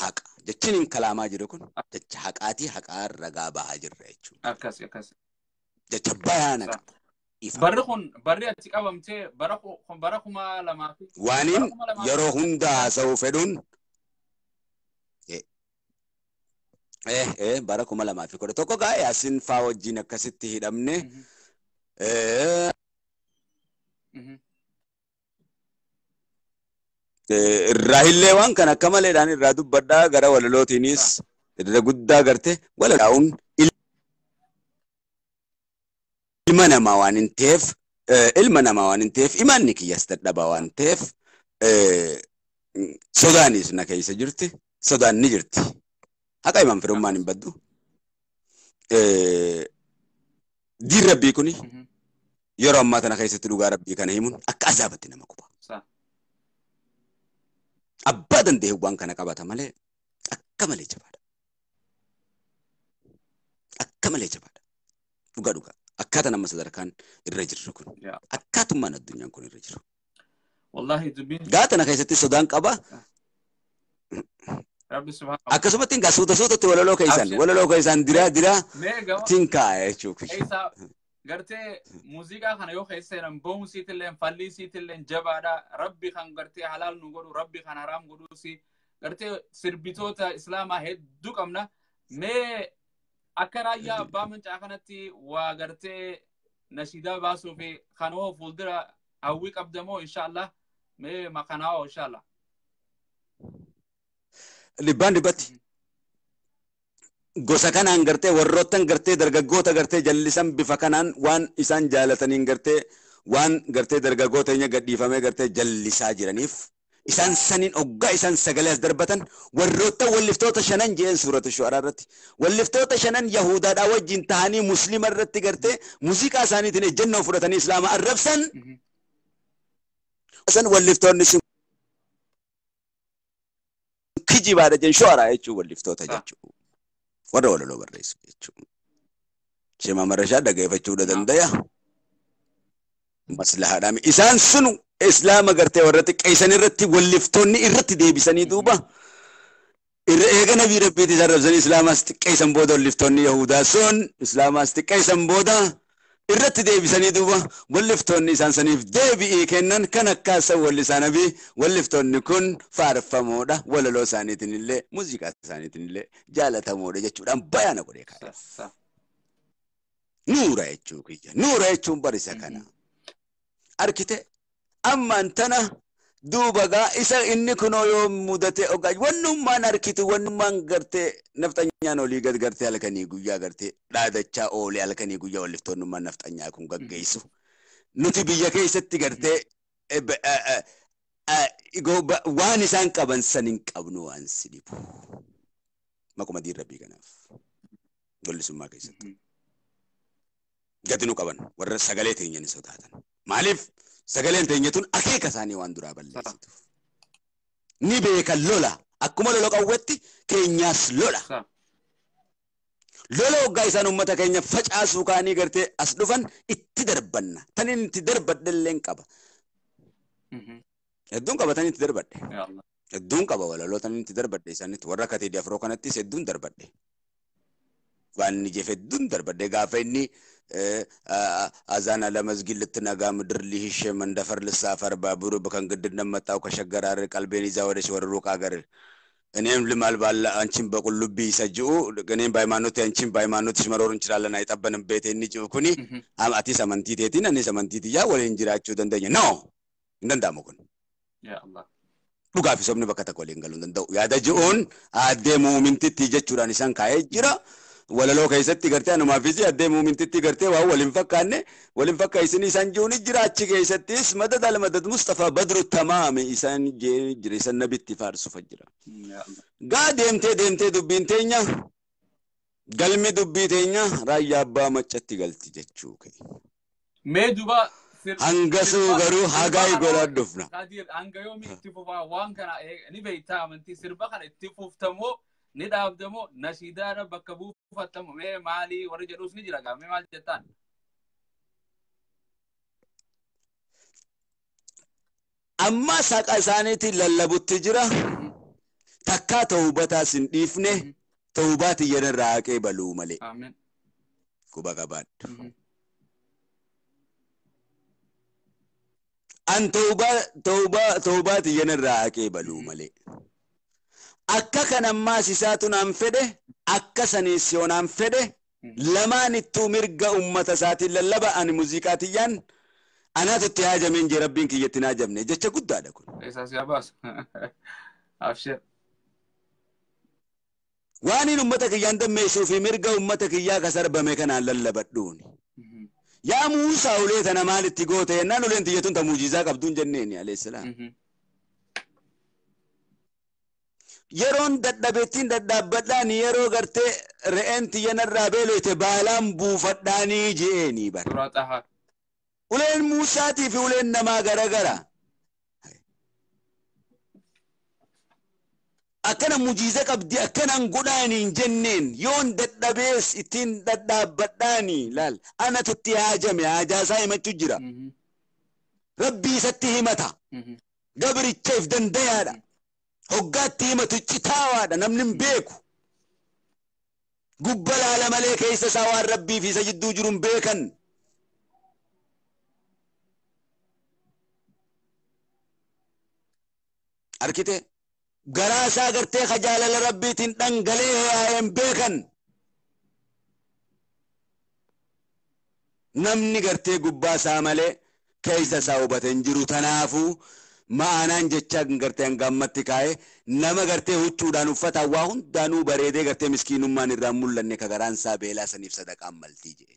haqa jechin kalaamaa jiru kun jecha haqaatii haqaa ragaa bahaa jirra jechuudha akkas jecha bayaana barri ati qabamtee bara kuma lamaa fi waanin yeroo hunda haasa'u fedhuun bara kuma lamaa fi 11 gaa yaasin faa wajjin akkasitti hidhamne irraahillee waan kan akka maleedhaan irraa dubbadhaa gara walalootiinis irra guddaa garte walalaa'uun ilma namaa waan hin ta'eef imaanni kiyyas dadhabaa waan ta'eef sodaanis na keessa jirti sodaan ni jirti haqa imaan firummaan hin baddu diin rabbii kuni yeroo ammaa tana keessatti dhugaa rabbii kana himuun akka azaabatti nama quba abbaa danda'e waan kana qabata malee akka malee jabaadha dhugaa akkaataa nama sadarkaan irra jirru kun akkaatummaan addunyaan kun irra jiru wallahi dubbiin gaatana keessatti sodaan qaba akkasumatti gaa suutatti walaloo keessan diraa tinkaa jechuudha gartee muuziqaa kana yoo keessan boonsiitilleen falliisiitilleen jabaadha rabbi kan gartee halaal nu godhu rabbi kan haraam godhuusi gartee sirbitoota islaamaa hedduu qabna mee akka raayyaa abbaa mancaa kanatti waa gartee nashidaa baasuu fi kanoo fuuldura hawwii qabdamoo inshaallah mee makanaawoo inshaallah libbaan dibbatti gosa kanaan gartee warroottan gartee dargaggoota gartee jallisan bifa kanaan waan isaan jaalataniin gartee waan gartee dargaggoota enya gadhiifamee gartee jallisaa jiraniif isaan saniin oggaa isaan sagalee as darbatan warroottan walliftoota shanan jeen suuratu shu'araa irratti walliftoota shanan yahudaadhaa wajjin tahanii muslima irratti gartee muuziqaa isaaniitiin ejjennoo fudhatanii islaama arrabsan san walliftoonni sun kijibaadha jeen shu'araa jechuu walliftoota jechuu warra walaloo barreessu jechuudha. Shema marashaa dhaggeeffachuudha dandaya. Maslahaadhaan isaan sunu islaama gartee warra xiqqeessan irratti walliftoonni irratti deebisanii duuba irra eega nabii rabbiitti sarrabsanii islaamas xiqqeessan booda walliftoonni yahudaa sun islaamas xiqqeessan booda irratti deebisanii duuba walliftoonni isaan saniif deebi'ii kennan kan akkaasan wallisaanabii walliftoonni kun faarfamoodha walaloo isaaniitiin illee muuziqaa isaaniitiin illee jaalatamoodha jechuudhaan bayaana godhee kaa'e. Nuura jechuu kiyya nuura jechuun barisa kana arkite ammaan tana duuba gaa isa inni kunoo yoo mudate ogaa wannummaan arkitu wannummaan gartee nafxanyaan olii gad gartee halkanii guyyaa gartee dhaadachaa oolee halkanii guyyaa walliftoonnummaan nafxanyaa kun gaggeessu nuti biyya keessatti gartee waan isaan qaban san hin qabnu waan si dhibu maquma diin rabbii kanaaf gollisummaa keessatti gadi nu qaban warra sagalee teenyanii sodaatan maaliif sagaleen teenyatuun akeeka isaanii waan duraa balleessituuf ni beekan lola akkuma lola qawwetti keenyaas lola lola waggaa isaan ummata keenya facaasuu kaanii gartee as dhufan itti darbanna tan inni itti darbadhelleen qaba hedduun qaba tan itti darbadhe hedduun qaba walaloo tan itti darbadhe isaanitti warra kateedii afroo kanattis hedduun darbadhe waan inni jeef hedduun darbadhe gaafa inni أذان على مسجد لتناقا مدر ليه شيء من دفر للسافر بابورو بكان قد نمتاو كشجرار قلبين زاورش ورروك أجر إنهم لمال بالا أنشم بقول لبي سجوا كنين بايمانوت أنشم بايمانوت شمرورن شرالا نايت أبنا بيت إني جو كوني أم أتي سمنتي تيتين أني سمنتي تيجا ولا إنجرا تشودن دنيا no إنن داموكن يا الله buka fi sobni bakka takko leen galuun danda'u yaada ji'uun addee muumintitti jechuudhaan isaan kaa'ee jira walaloo keessatti gartee anumaafis addee muumintitti gartee waan waliin fakkaanne waliin fakkaisanii isaan ji'uun jira achi keessattis madad al-madad Mustafa Badru Tamaami isaan jira isaan nabitti faarsuuf jira gaa deemtee dubbiin teenya galmi dubbii teenya raayyaa abbaa maccatti galti jechuu kee mee duba hangasuu garuu hagaa godhaa dhufna Kadir hanga yoomi itti fufaa waan kana ni beektaa amantii sirba kana itti fuftamoo ni dhaabdamoo nashiidaadha bakka buufattamu mee maalii warri jedhuus ni jira gaa mee maal jettaan amma saqa isaaniitiin lallabutti jira takkaa ta'uubataas hin dhiifne ta'uubaati yeroo haqee baluu malee amiin kuba qabaadhu an ta'uubaati yeroo haqee baluu malee akka kan ammaas isaatu naan fedhe akka saniis yoo naan fedhe lamaan ittuu mirga ummata isaatiin lallaba ani muuziqaatiyyaan anaatu itti haajameen jee rabbiin kiyyatti hin haajamne jecha guddaadha kun. Isaas yaa baas. Abshir. Waan inni ummata kiyyaan dammeessuu fi mirga ummata kiyyaa kasarbame kanaan lallabadhuuni. Yaa Muusaa ulee tana maalitti goote yennaan uleen tiyyatuun ta muujizaa qabduun jenneeni alayhisalaam. Yeroon dadhabettiin dadhaabbadhaan yeroo gartee re'een tiyyanarraa beeloyte baalaan buufadhaanii je'eenii bara. Uleen Muusaatii fi uleen namaa garagara. Akkana mujiza qabdi akkanan godhaaniin jenneen yoon dadhabees ittiin dadhaabbadhaanii laal anatu itti haajame haajaasaa himachuu jira. Rabbii isatti himata. Gabrichaaf dandayaadha. Hoggaatti himatu citaawaadha namni hin beeku. Gubba laala malee keessa isaa waan rabbii fi isa jidduu jiru hin beekan. Arkite garaasaa gartee kajaalala rabbiitiin dhangalee yaa'een beekan. Namni gartee gubbaa isaa malee keessa isaa hubate hin jiru tanaafuu ma'anaan jecha gartee hangammatti kaa'ee nama gartee huccuudhaan uffata waa hundaanuu bareedee gartee miskiinummaan irraan mul'anne ka garaan isaa beelaa saniif sadaqaan maltii jedhe.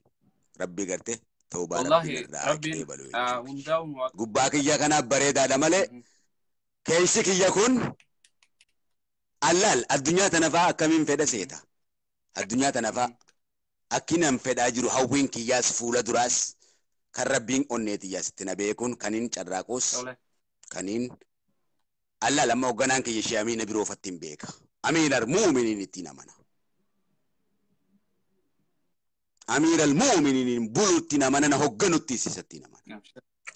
Rabbi gartee ta'ubaa rabbiin irraa haqee baluu. Gubbaa kiyya kanaaf bareedaadha malee keessi kiyya kun allaal addunyaa tanafaa akkamiin fedha seeta. Addunyaa tanafaa akkinan fedhaa jiru hawwiin kiyyaas fuula duraas kan rabbiin onneetiyyaas itti na beekuun kaniin carraaqus kaniin allaal amma hogganaan kiyya ishee amiina biroofattiin beeka. Amiinar muuminiin ittiin amana. Amiiral muuminiin buluuttiin amana na hogganutti isisattiin amana.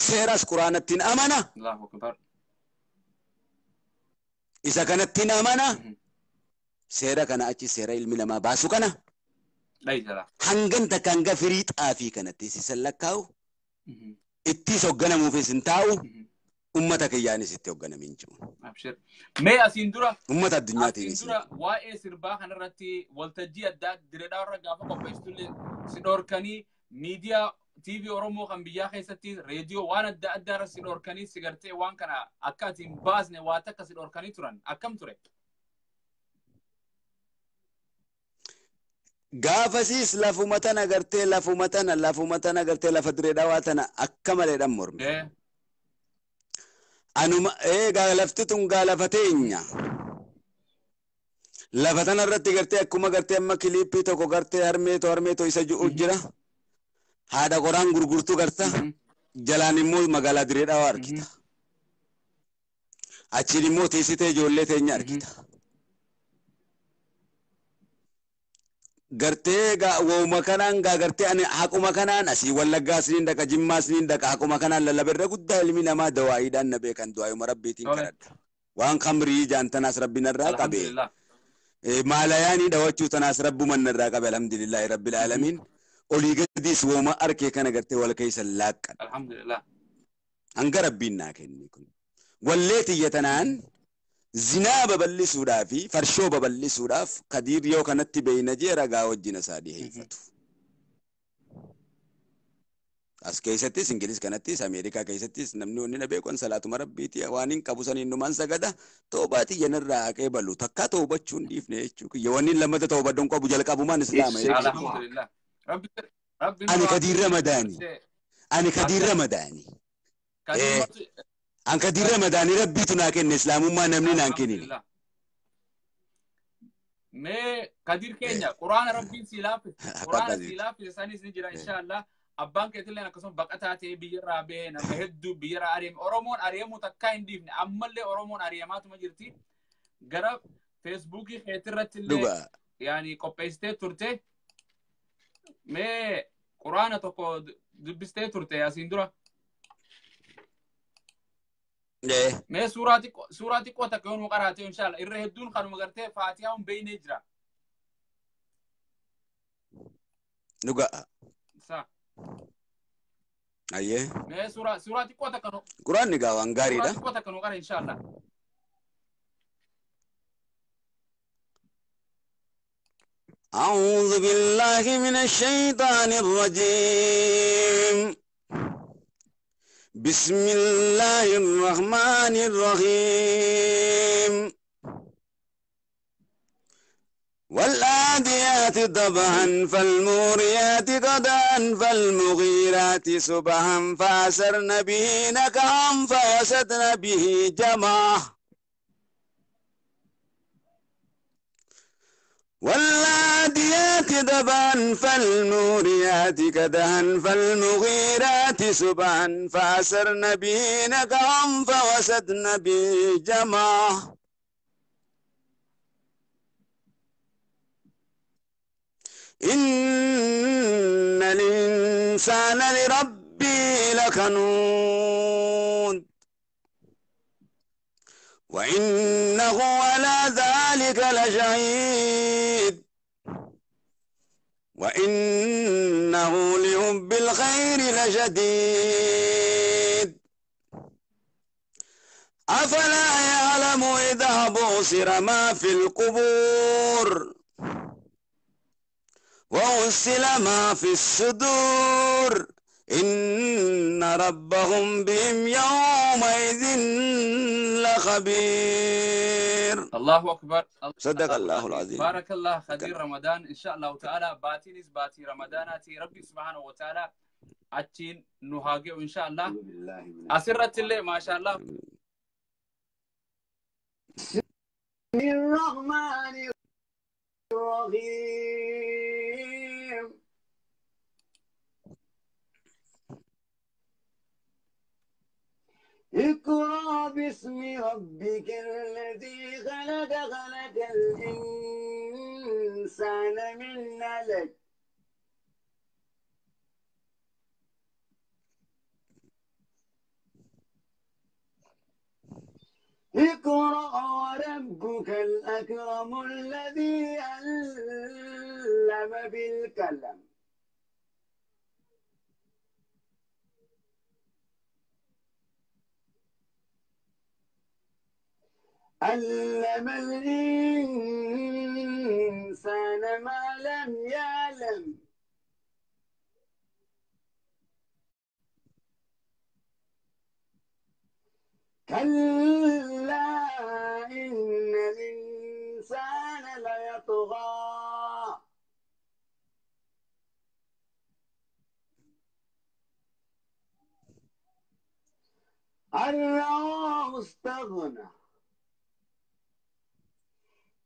Seeras quraanattiin amana. Isa kanattiin amana. Seera kana achi seera ilmi namaa baasu kana. لا يجلا هنجن تكانغا فريت آفي كانت سيسلكاو اتي سوغنا موفي سنتاو أمتك يعني ستي وغنا منجون أبشر ما أسيندورا أمة الدنيا تينيسي أسيندورا واي سربا خنرتي والتجي الداد دريدا رجافة قبيستولي سيدور كاني ميديا تي في أورومو خم بيا خيستي راديو وانا الدار سيدور كاني سيجرتي وان كان أكاتين بازني واتك سيدور كاني تران أكم ترى قافسيس لفومتنا قرتي لفومتنا قرتي لفدريدا واتنا أكمل الأمر أنو قال لفتتم قال فتينيا لفتنا الرتي قرتي أكما قرتي أما كليبي توكو قرتي هرميتو يسجو أجرا هذا قرآن غرغرتو قرتا جلاني مو مقالا دريدا واركتا أچيني مو تيسيتي جولي تينيا أركتا قرتي وما كانان قرتي أنا حكومة كانان أسي ولا قاسرين دكا جماسرين دكا حكومة كانان للا برا قد علمنا ما دواعي دان نبي كان دواعي مربي تنكرد وان خمري جان تناس ربنا الراقبي ما لا يعني دواتشو تناس رب من الراقبي الحمد لله رب العالمين أولي قديس وما أركي كان قرتي ولا كيس اللاك الحمد لله أنك ربنا كني كن والليتي يتنان زنا ببلي سودافي فرشو ببلي سوداف قدير يو كانت بين جيرا غاوجنا سادي هيفتو as keessattis ingiliis kanattis ameerikaa keessattis namni wanni na beekon salaatu marabbiiti waan hin qabu saniin numaan sagada toobaati yanirraa haqee balu takka toobachuun dhiifne jechuudha wanni lamata toobaddoon qabu jalqabumaan islaama alhamdulillah rabbi ani kadir ramadaani an kadir ramadaani rabbiitu naa kenne islaamummaa namni naan kennine mee kadir keenya quraana rabbiin silaaf isaaniis ni jira inshallah abbaan keetillee akkasuma baqataa ta'ee biyyarraa bahee nama hedduu biyyarraa ari'ame oromoon ari'amuu takkaa hin dhiifne ammallee oromoon ari'amaatuma jirti gara feesbuukii keetirratti illee yaani qopheessitee turte mee quraana tokko dubbistee turte asiin dura mee suuraa xiqqoo takka yoon qaraate inshallah irra hedduun kanuma gartee faatihaan beeynee jira dhuga aye me surati kota kanu Quran ni gawan gari da kota kanu kare inshallah أعوذ بالله من الشيطان الرجيم بسم الله الرحمن الرحيم والعاديات ضبحا فالموريات قدحا فالمغيرات صبحا فأثرن به نقعا فوسطن به جمعا والعاديات ضبحا فالموريات قدحا فالمغيرات صبحا فأثرن به نقعا فوسطن به جمعا إن الإنسان لربه لكنود وإنه على ذلك لشهيد وإنه لحب الخير لشديد أفلا يعلم إذا بصر ما في القبور وأرسل ما في الصدور إن ربهم بهم يومئذ لخبير. الله أكبر. صدق الله العظيم. بارك الله خدير رمضان إن شاء الله تعالى باتينيس باتي رمضاناتي ربي سبحانه وتعالى أتين نهاجي إن شاء الله أسرت اللي ما شاء الله. بسم الرحمن الرحيم. اقرأ باسم ربك الذي خلق خلق الإنسان من علق اقرأ وربك الأكرم الذي علم بالقلم علم الإنسان ما لم يعلم كلا إن الإنسان ليطغى أن رآه استغنى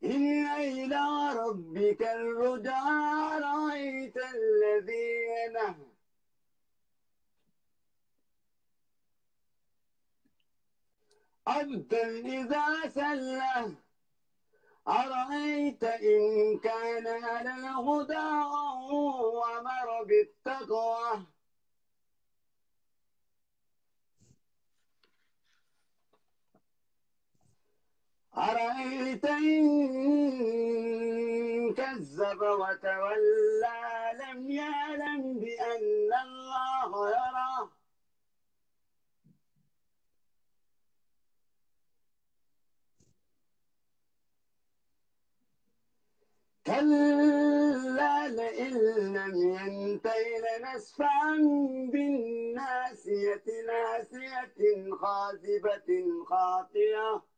إن إلى ربك الرجعى أرأيت الذي ينهى عبدا إذا سلى أرأيت إن كان على الهدى وأمر بالتقوى أرأيت إن كذب وتولى لم يعلم بأن الله يرى كلا لئن لم ينته لنسفعا بالناصية ناصية خاطبة خاطئة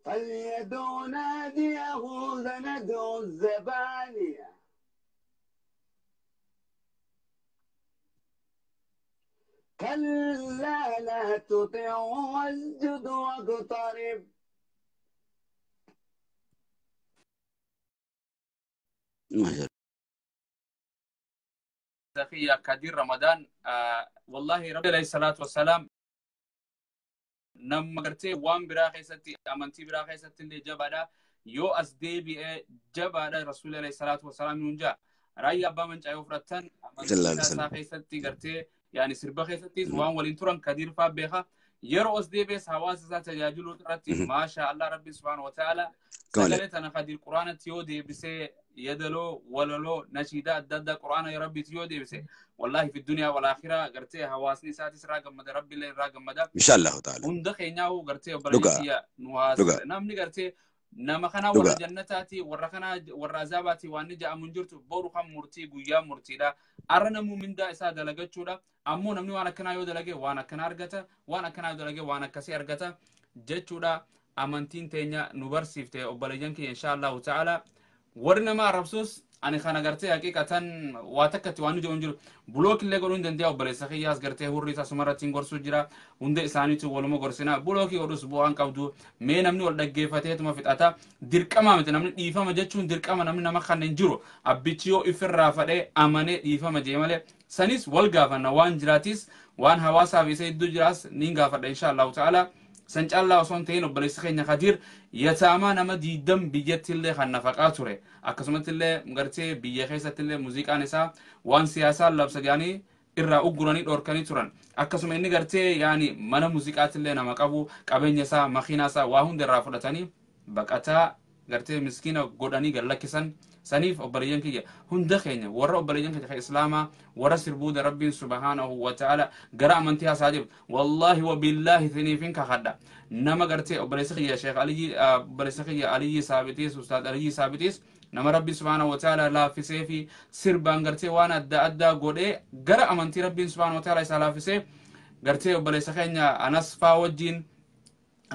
فليدع ناديه سندع الزبانية كلا لا تطعه واسجد واقترب ما شاء سخية كدير رمضان والله رب عليه الصلاة والسلام نم قرتي وان براخي ستي أمانتي براخي ستي اللي جبادا يو أسدي بي جبادا رسول الله الصلاة والسلام ينجا رأي أبا من جايو فرتن أمانتي ساخي ستي قرتي يعني سربخي ستي وان ولين كدير فابيخا يرو أسدي بيس حواس ذات يجلو ترتي ما شاء الله ربي سبحانه وتعالى سجلت أنا قدير قرآن تيودي بسي يدلو وللو نشيدا دد قرآن يا ربي تيودي بسي والله في الدنيا والآخرة قرتي حواسني ساتس راقم مدى ربي اللي راقم مدى إن شاء الله تعالى هندخ يناو قرتي وبريتي نواس نامني قرتي نما خنا ورا جنتاتي ورا خنا ورا زاباتي وانجا منجرت بورو خم مرتي قويا مرتي دا أرنا من دا إسا دلقت شودا أمو نمني وانا كنا يو دلقي وانا كنا أرقتا وانا كنا يو دلقي وانا كسي أرقتا جت شودا أمانتين تينيا نبرسيفتي وبلجنكي إن شاء الله تعالى ورنا ما ربسوس أنا خنا قرتي حقيقة واتكت وانو جونجل بلوك اللي قولون دنديا وبلسخي ياس قرتي هوريتا سمرتين قرصو جرا وندي إسانيتو ولما قرصنا بلوكي ورس بوان كودو مين نمني ولدقى فتيت ما فتاتا ديركما مت نمني إيفا جتشون ديركما نمني نما خان نجرو أبيتيو إفر رافده أمانة إيفا جيماله سنيس والقافنا وان جراتيس وان هواسا بيسيدو جراس نينغا فرده إن شاء الله تعالى سنج الله وصون تين وبلسخي نخدير يتاما نما ديدم بيجت اللي خنفقاتوره أكسمت اللي مغرتي بيجخيسة اللي موسيقى نسا وان سياسة لبس يعني إرا أقراني دوركاني توران أكسم إني غرتي يعني منا موسيقات اللي نما قبو قبين يسا مخينا سا واهون در رافلتاني بقاتا غرتي مسكينة قداني غلقسان سنيف أبريان كي هندخين ورا أبريان كي إسلاما ورا سربود ربي سبحانه وتعالى قرأ منتها ساجب والله وبالله ثنيفين كخدا نما قرتي أبريسخي يا شيخ علي أبريسخي علي سابتيس أستاذ علي سابتيس نما ربي سبحانه وتعالى لا في سيفي سربان قرتي وانا أدى قولي قرأ منتي ربي سبحانه وتعالى سالا في سيف قرتي أبريسخي أنس فاوجين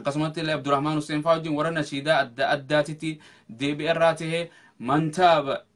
قسمت الله عبد الرحمن حسين فاوجين ورا نشيدا أدى تتي دي بإراته من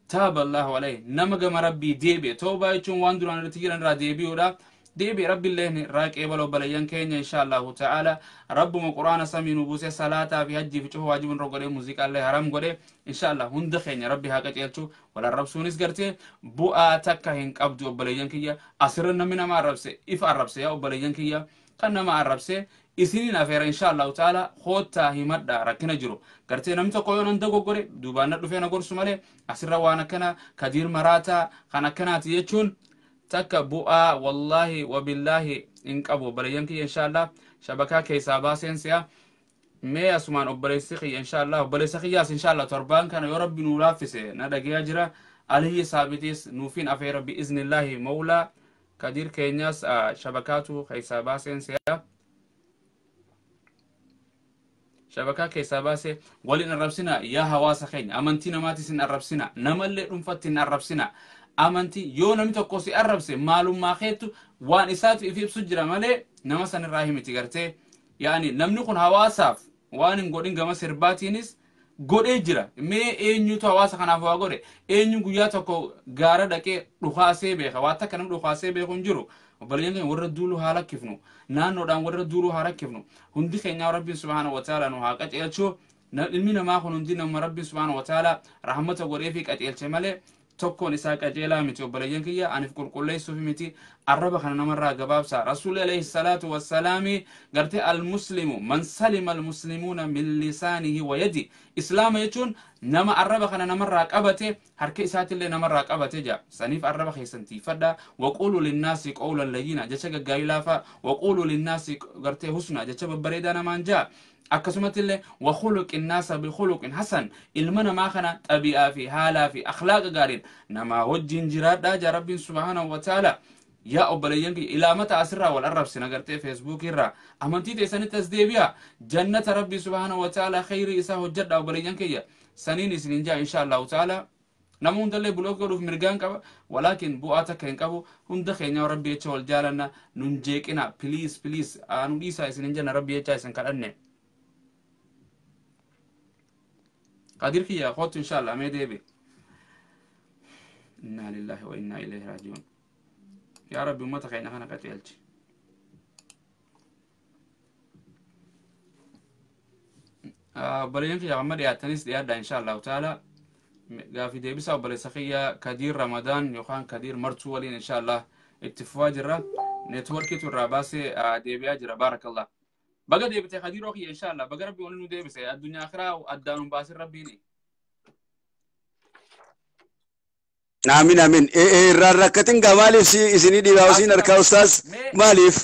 تاب الله عليه نمغ ربي ديبي توبة يچون واندران رتيران را ديبي ولا ديبي ربي الله راك إبلو بليان كينيا إن شاء الله تعالى رب قرآن سمي نبوسي صلاة في حجي في چوه واجب رغولي موسيقى الله حرام قولي إن شاء الله هندخين ربي حقا تيالچو ولا رب سونيس قرتي بؤا تكا هنك أبدو بليان كيا أسرنا من ما ربسي إفا ربسي يا بليان كيا قنا ما ربسي إسنين أفير إن شاء الله تعالى خوتا همدا ركنا جرو قرتي نمتا قويون اندقو قولي دوبانا دفينا قرسو مالي أسر وانا كنا كدير مراتا خانا كنا تيجون تكا بؤا والله وبالله إنك أبو بليانكي إن شاء الله شبكة كيسابا سينسيا مي أسمان أبريسخي إن شاء الله أبريسخي ياس إن شاء الله تربان كان يربي نولافسه ندق يجرى عليه ثابتيس نوفين أفير بإذن الله مولى كدير كينياس شبكاته خيساباسين سيا شبكة كيساباسي ولين الربسنا يا هواس خين أمانتينا ما تسين الربسنا نمل نفتين الربسنا أمانتي يوم نمت قوسي الربسي معلوم ما خيتو وان إسات في بسجرة مالي نمسن الراهي تجرتي يعني نمنكون هواساف وان نقولين جما سرباتينيس قولي جرا مي إنيو تواس خنا فوا قولي إنيو قياتا كو غارة دكي رخاسي بيخا واتا كنم رخاسي بيخون جرو وبرلين ورد دولو هالا كيفنو نانو دان ورد دولو هالا كيفنو هندي خينا ربي سبحانه وتعالى نو هاكات إلشو نلمينا ما خون هندي نم ربي سبحانه وتعالى رحمته وريفيك أت مالي تكون إساك أجيلا متي وبرلين كيا أنف كل ليس في متي الرب خنا نمر جباب سا رسول عليه الصلاة والسلام قرت المسلم من سلم المسلمون من لسانه ويده إسلام يجون نما الرب خنا نمر رقبته حركة إسات اللي نمر رقبته جا سنيف الرب خيسنتي فدا وقولوا للناس قولا لينا جشك جايلافا وقولوا للناس قرت حسنا جشك بريدنا مانجا أكسمت الله وخلق الناس بخلق حسن المنا ما خنا طبيعة في حالة في أخلاق قارين نما وجين جراد داجا رب سبحانه وتعالى يا أبليين إلى متى أسرع والأرب سنقرتي فيسبوك الرا أمانتي تسني تسديبيا جنة ربي سبحانه وتعالى خير إساه الجد أبليين كيا سنين سنين جاء إن شاء الله تعالى نمون دللي بلوك روف مرجان كبا ولكن بواتك إن كبو هندخل يا ربي يتشول جالنا ننجيكنا بليز أنو إيسا سنين جانا ربي يتشاي سنكرني قادر كيا خط إن شاء الله ميدي بي إنا لله وإنا إليه راجعون يا رب ما تخينا خنا قتلت بريان في عمر يا تنس ديادا إن شاء الله تعالى قافي دي بيسا بريسخية كدير رمضان يوخان كدير مرتولين إن شاء الله اتفاج الرا نتوركي الراباسي دي بياجر بارك الله بقى دي بتي خدير روحي إن شاء الله بقى ربي وننو دي بيسا الدنيا آخرة وأدانو باسر ربيني آمين آمين ركتين مالف سيني دي باوسين أركا أستاذ مالف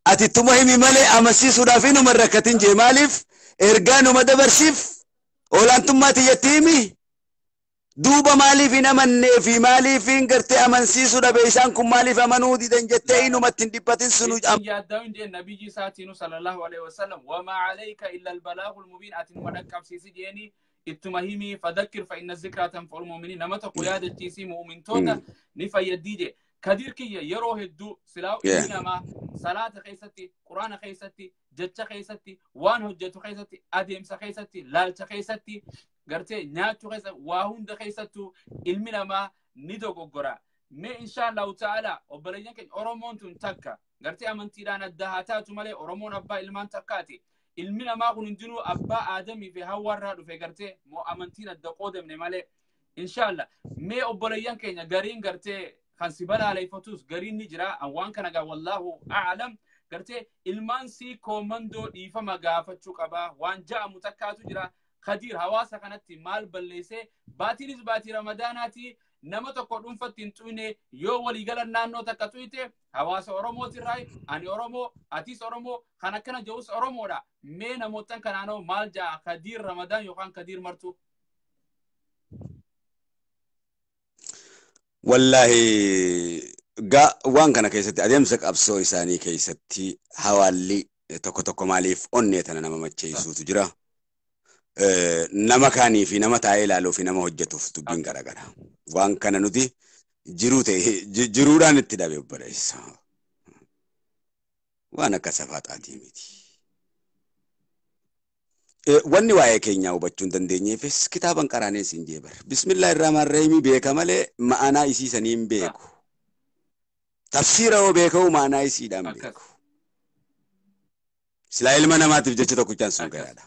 أتتمهمي مالي أمسي سودافينو من ركتين جي مالف إرغانو مدبرسيف أولانتم ما تيتيمي دوبا مالف نمن في مالف إنقرتي أمنسي سودا بيسانكم مالف أمنو دي دنجتينو متندبتين سنوج يادون دي النبي جي ساتينو صلى الله عليه وسلم وما عليك إلا البلاغ المبين أتن مدكب سيسي جيني اتمهيمي فذكر فإن الذكرى تنفع المؤمنين نمت قيادة تيسي مؤمن توتا نفا يديجي كدير كي يروه الدو سلاو إنما صلاة خيستي قرآن خيستي جتش خيستي وان هجتو خيستي أديمس خيستي لالش خيستي قرتي ناتو خيستي واهند خيستو المنما ندو قرى ما إن شاء الله تعالى وبريان كي أرمون تنتكا قرتي أمنتي لانا الدهاتات مالي أرمون أبا إلمان تكاتي المنا ما قلنا ندنو أبا آدمي في هوارا في قرتي مو أمانتين الدقودة من مالي إن شاء الله ما أبريان كينيا قرين قرتي خنسبلا على فتوس قرين نجرا أوان كان والله أعلم قرتي المانسي كوماندو إيفا مقافتشو قبا وان جاء متكاتو جرا خدير هواسا كانت مال بليسي باتيريز باتي رمضاناتي nama tokko dhuunfattiin tuyne yoo walii galan naannoo takka tuyte hawaasa Oromooti irraa ani Oromoo atis Oromoo kan akkana jawus Oromoodha mee namootan kanaanoo maal jaa Kadir Ramadan yookaan Kadir martu wallahi waan kana keessatti adeemsa qabsoo isaanii keessatti hawaalli tokko maaliif onneetana nama macheessuutu jira nama kaanii fi nama taa'ee ilaaluu fi nama hojjetuuf dubbiin garagara waan kana nuti jiruudhaan itti dhabe obboleessa waan akka safaxaatii miti wanni waa'ee keenyaa hubachuu hin dandeenyeefis kitaaban qaraanee siin jeebar bismillahirrahmanirrahiim beeka malee ma'anaa isiisanii hin beeku tafsiira oo beekau ma'anaa isiidhaan beeku silaa ilma namaatiif jecha tokkichaan sun garaadha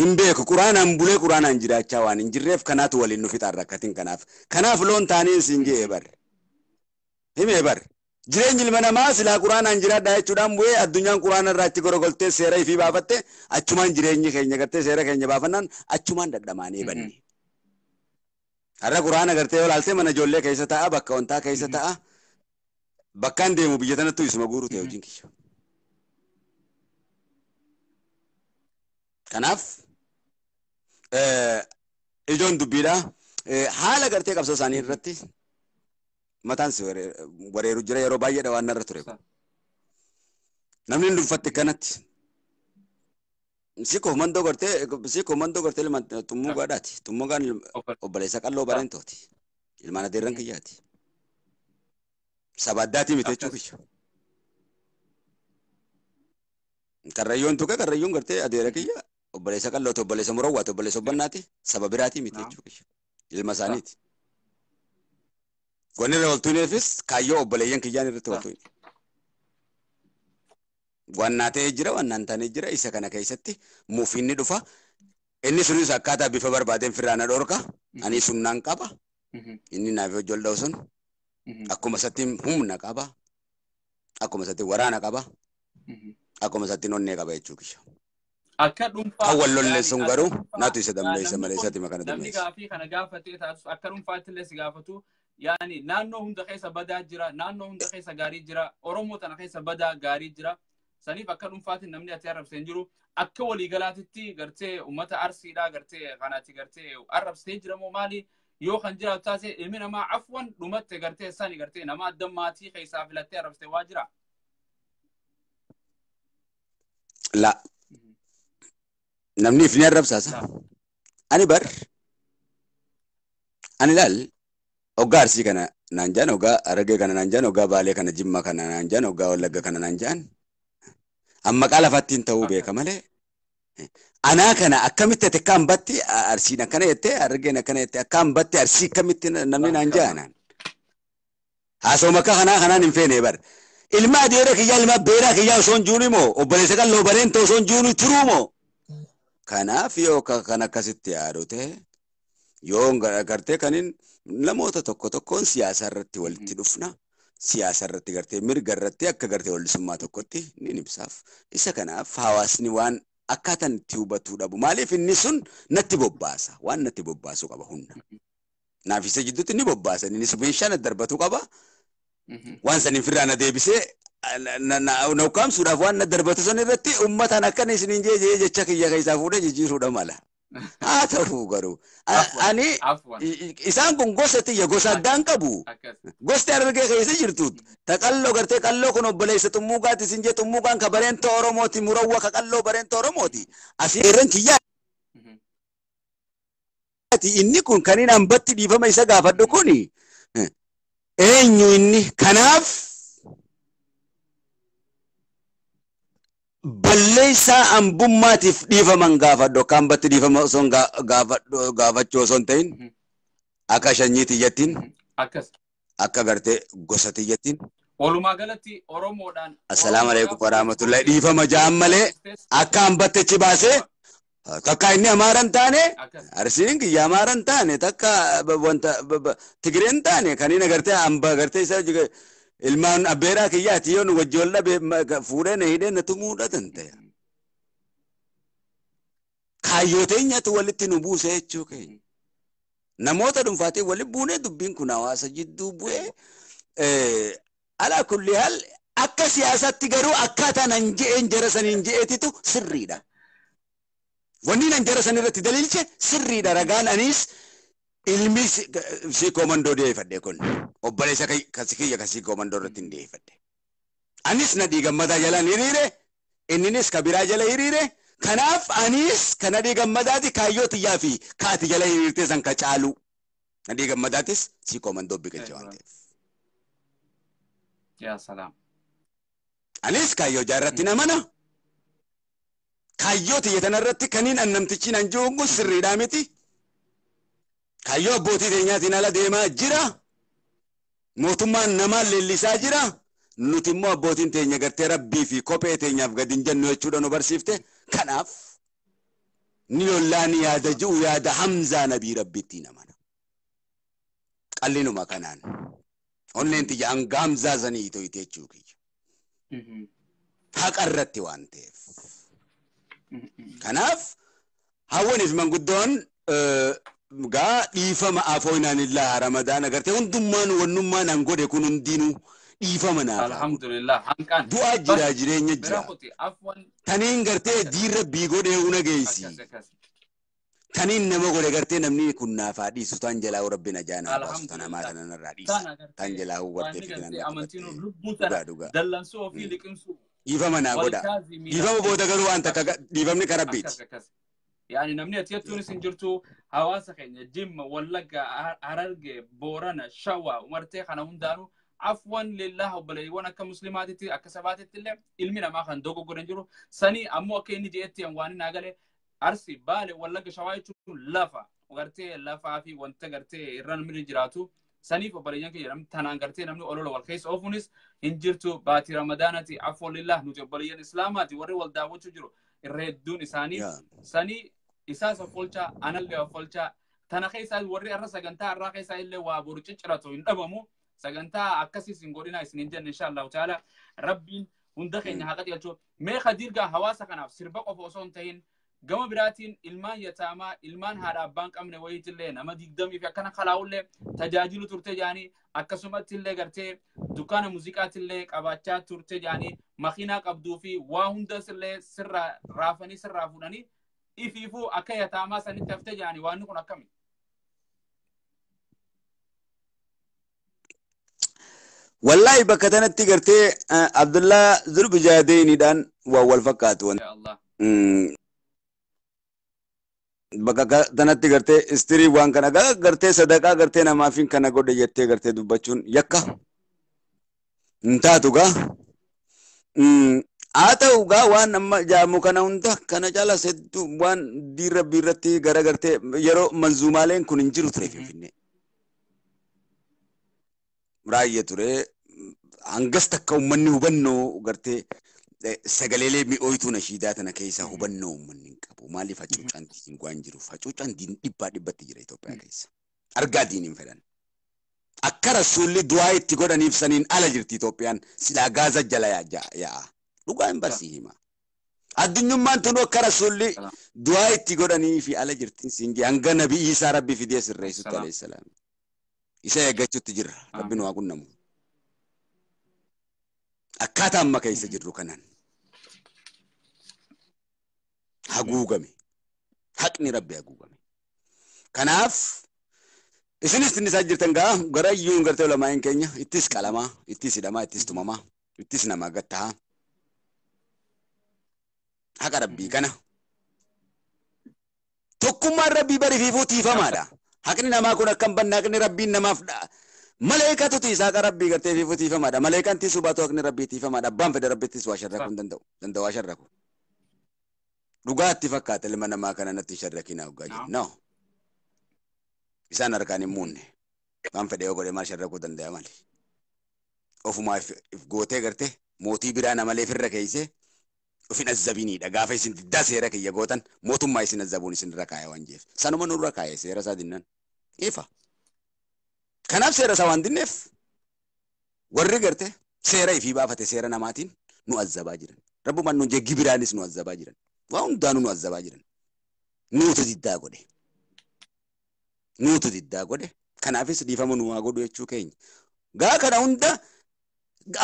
Himbeeku Quraanaan bulee Quraanaan jiraachaa waan hin jirreef kanaatu waliin nu fixaan rakkatiin kanaaf loon taanee siin jee bar himee bar jireenyi ilma namaa silaa Quraanaan jiraadhaa jechuudhaan bu'ee addunyaan Quraana irraa itti gorogoltee seera ifii baafatte achumaan jireenyi keenya gartee seera keenya baafannaan achumaan dadhamaanee banne har'a Quraana gartee yoo laaltee mana ijoollee keessa ta'a bakka ontaa keessa ta'a bakkaan deemu biyya tanattu isuma guuru ta'e hojiin kiyya Kanaaf ijoon dubbiidha. Haala gartee qabsoo isaanii irratti mataan si wareeru jira yeroo baay'eedha waan narra ture. Namni dhuunfatti kanatti si komandoo gartee ilma tummuu gaadhaati. Tummuu gaan obboleessa qalloo bareentooti. Ilmaan adeerran kiyyaati. Saba addaatii miti jechuu kiyya. Karrayyoon tuqe karrayyoon gartee adeera kiyya obboleessa qallooti obboleessa murawwaati obboleessa obbannaati saba biraatii miti jechuu kiyya. Ilma isaaniiti. Wanni irra waltuuneefis kaayyoo obboleeyyan kiyyaan irratti waltuune. Wannaa ta'ee jira wannaan taanee jira isa kana keessatti muufiinni dhufa. Inni sunis akkaataa bifa barbaadeen firraana dhorka. Ani sunnaan qaba. Inni naaf hojjol dha'u sun akkuma isatti humna qaba. Akkuma isatti waraana qaba. Akkuma isatti onnee qaba jechuu kiyya. Akka dhuunfaa kan wallolleessuun garuu naatu isa damleessa malee isatti makana namni damleessa. gaafii kana gaafatee taatu akka dhuunfaatti illee si gaafatu yaani naannoo hunda keessa badaa jira naannoo hunda keessa gaarii jira Oromoo tana keessa badaa gaarii jira saniif akka dhuunfaatti namni ati arrabsee jiru akka waliigalaatitti gartee uummata Arsiidhaa gartee kanaati gartee arrabsee jira moo maali yoo kan jiraatu taasise ilmi namaa afwan dhumatte gartee sani gartee nama adda maatii keessaa filattee arrabsee waa jira. La namni ifni arrabsaasa. Ani bar ani laal hoggaa Arsii kana naan jaan hoggaa Harargee kana naan jaan hoggaa Baalee kana Jimmaa kana naan jaan hoggaa Wallagga kana naan jaan amma qaala fattiin ta'uu beeka malee anaa kana akkamitti ati akka hambatti Arsiin akkana jettee Harargeen akkana jettee akka hambatti Arsii akkamitti namni naan jaanaan haasawuma akka kanaan hin feene bar ilma adeera kiyyaa ilma beeraa kiyyaa osoo hin juuni moo obboleessa qalloo bareenta osoo hin juuni turuu moo kanaaf yoo kan akkasitti yaadu ta'e yoo gartee kaniin namoota tokkoon siyaasa irratti walitti dhufna siyaasa irratti gartee mirga irratti akka gartee wallisummaa tokkotti ni ibsaaf isa kanaaf hawaasni waan akkaataan itti hubatuu dhabu maaliif inni sun natti bobbaasa waan natti bobbaasuu qaba hunda naaf isa jidduutti ni bobbaasa inni meeshaan darbatuu qaba waan saniin firraan deebisee na ukaamsuudhaaf waan na darbatu san irratti ummataan akkana isiniin jee jecha kiyya keessaa fuudhee jijjiiruudha mala. Haa ta'uu garuu ani isaan kun gosa tiyya gosa addaan qabu. Gosti Harargee keessa jirtu ta qalloo gartee qalloo kun obboleessa xummuuqaati isin jee xummuuqaan ka bareenta Oromooti murawwa ka qalloo bareenta Oromooti. Asii irran kiyyaa. Inni kun kan inni hambatti dhiifama isa gaafadhu kuni eenyu inni kanaaf balleessaa ambummaatiif dhiifaman gaafadhu akka hambatti dhiifama osoo gaafachuu osoo hin ta'in akka shanyii tiyyattiin akka gartee gosa tiyyattiin. Walumaa galatti Oromoodhaan. Assalaamu alaikum warahmatullahi dhiifama ja'an malee akka hambatti achi baasee takka inni Amaaran taane Arsiin kiyya Amaaran taane takka wanta Tigireen taane kan inni agartee hamba agartee isa ilmaan abbeeraa kiyyaati yoo nu wajji wal dhabe fuudhee na hidhee na tumuudha ta'e. Kaayyoo teenyatu walitti nu buuse jechuu keenya. Namoota dhuunfaatii walitti buunee dubbiin kun hawaasa jidduu bu'ee alaa kulli haal akka siyaasatti garuu akkaataa nan je'een jara saniin je'eetitu sirriidha. Wanni nan jara san irratti daliilche sirriidha ragaan anis ilmi si komandoo deeffadhe kun obboleessa kiyya kasii komandoo irratti hin deeffadhe. Anis nadhii gammadaa jalaan hiriire inninis kabiraa jala hiriire kanaaf anis kan nadhii gammadaati kaayyoo tiyyaa fi kaati jala hiriirtee san ka caalu nadhii gammadaatis si komandoo biqilche waan ta'eef. Yaa salaam. Anis kaayyoo jaarratti namana. Kaayyoo tiyya tanarratti kaniin annamtichi nan joongu sirriidhaa miti. Kaayyoo abbootii teenyaatiin ala deemaa jira. Mootummaan namaa leellisaa jira. Nuti immoo abbootiin teenya gartee rabbii fi kophee teenyaaf gadi hin jennu jechuudha nu barsiifte. Kanaaf ni lollaa ni yaada ji'u yaada Hamzaa nabii rabbiitti namana. Qallinuma kanaan. Onneen tiyya hanga Hamzaa sanii to'ite jechuu kiyya. Haqa irratti waan ta'eef. Kanaaf hawwaniif manguddoon gaa dhiifama afooynaan illaa Ramadaan agartee hundummaan wannummaan an godhe kun hundinuu dhiifama naaf haa godhu. Alhamdulillah hanqan. Du'aa jira jireenya Bira jira. kuti afwan Taniin gartee diin rabbii godhee una geessi. akkas. Taniin nama godhe gartee namni kun naaf haa dhiisu tan jalaa rabbiin ajaanaa baasu tan hamaa Alhamdulillah. tanarraa dhiisa. Tana Tan gartee jalaa waan hubattee ni fikiran gartee amantiin qabattee lubbuu dhugaa tana dhugaa. dallansuu ofii liqimsuu. Dhiifama naa godha. Walkaazimiina. Dhiifama booda garuu waan takka dhiifamni kan rabbiiti. Akkas. Yani namni ati jettuunis hin jirtu hawaasa keenya Jimma, Wallagga, Hararge, Boorana, Shawaa, Umartee kana hundaanuu afwan lillah obboleewwan akka muslimaatitti akka sabaatitti illee ilmi namaa kan dogoggoran jiru. Sanii ammoo akka inni jedhetti waan hin agale Arsi, Baale, Wallagga, Shawaa jechuun lafa. Gartee lafaa fi wanta gartee irra namni jiraatu. Saniif obboleeyyan keenya namni tanaan gartee namni olola wal keessa oofuunis hin jirtu. Baatii Ramadaanati afwan lillah nuti obboleeyyan Islaamaati warri wal daawwachuu jiru. Irra hedduun isaanii sanii isaas offolchaa anallee offolchaa tana keessaa warri irra sagantaa irraa keessaa illee waa boru cicciratu hin dhabamu sagantaa akkasiis hin godhina isiniin jenne inshallah taala rabbiin hunda keenya haqa dhiyaachuu mee khadirgaa hawaasa kanaaf sirba qofa osoo hin ta'in gama biraatiin ilmaan yataamaa ilmaan haadha abbaan qabne wayiitillee nama 20 fi akkana kalaa'ullee tajaajilu turte jaanii akkasumatti illee gartee dukkaana muuziqaatillee qabaachaa turte jaanii makiinaa qabduu fi waa hundas illee sirraa raafanii sirraa fuudhanii ifiifuu akka yataamaa sanitti haftee jaanii waan kun akkami? Wallahi bakka tanatti gartee Abdullah Zulbijaadeenidhaan waa wal fakkaatu. Ya Allah. Bakka tanatti gartee istirii waan kana gartee sadaqaa gartee namaafin kana godhe jettee gartee dubbachuun yakka hin taatu gaa. Haa ta'u gaa waan amma jaamu kana hunda kana caalaa seetu waan diirra biirratti gara gartee yeroo manzuumaaleen kun hin jiru ture Finfinnee. Raayyaa ture hangas takka uummanni hubannoo gartee sagaleelee mi'ooytuu nashiidaa tana keessa hubannoo uummanni hin qabu. Maaliif hacuucaan diin waan jiruuf hacuucaan diin dhibbatti jira Itoophiyaa keessa. Argaa diin hin fedhan. Akka rasuulli du'aa itti godhaniif saniin ala jirti Itoophiyaan silaa gaaza jala yaa'a. Dhugaa hin barsii hima. Addunyummaan tunu akka rasuulli du'aa itti godhanii fi ala jirti singi hanga nabii Isaa Rabbi fidee sirreessutti alayhi salaam. Isa eeggachuutti jirra. Rabbiin waa qunnamu. Akkaataa amma keessa jirru kanaan haguugame. Haqni Rabbi haguugame. Kanaaf isinis tinnisaa jirtan gaa gara iyyuu gartee ulamaan keenya ittis qalamaa, ittis hidhamaa, ittis tumamaa, ittis namaa gattahaa. Haqa Rabbii kana. Tokkummaan Rabbii bariifiifuu tiifamaadha. Haqni namaa kun akkam banna haqni Rabbiin namaaf maleekatu tiisaa Rabbii gartee fiifuu tiifamaadha. Maleekaan tiisuu baatu haqni Rabbii tiifamaadha. Abbaan fedhe Rabbittis waa sharrakuu hin danda'u. Danda'u waa sharraku. Dhugaatti fakkaata ilma namaa kana natti sharrakinaa hoggaa jiru. No. Isaan harkaan hin muunne. Waan fedhe yoo godhe maal sharrakuu danda'a mali. Ofumaa if gootee gartee mootii biraa namalee firra keeysee ufin azzabiniidha. Gaafa isin diddaa seera kiyya gootan mootummaa isin azzabuun isin irra kaaya waan jeef. Sanuma nurra kaaya seera isaa dinnan. Ifa. Kanaaf seera isaa waan dinneef warri gartee seera ifii baafate seera namaatiin nu azzabaa jiran. Rabbumaan nu jeggi biraanis nu azzabaa jiran. Waa hundaanuu nu azzabaa jiran. Nuutu diddaa godhe. Nuutu diddaa godhe. Kanaafis dhiifama nu waa godhu jechuu keenya. Gaa kana hunda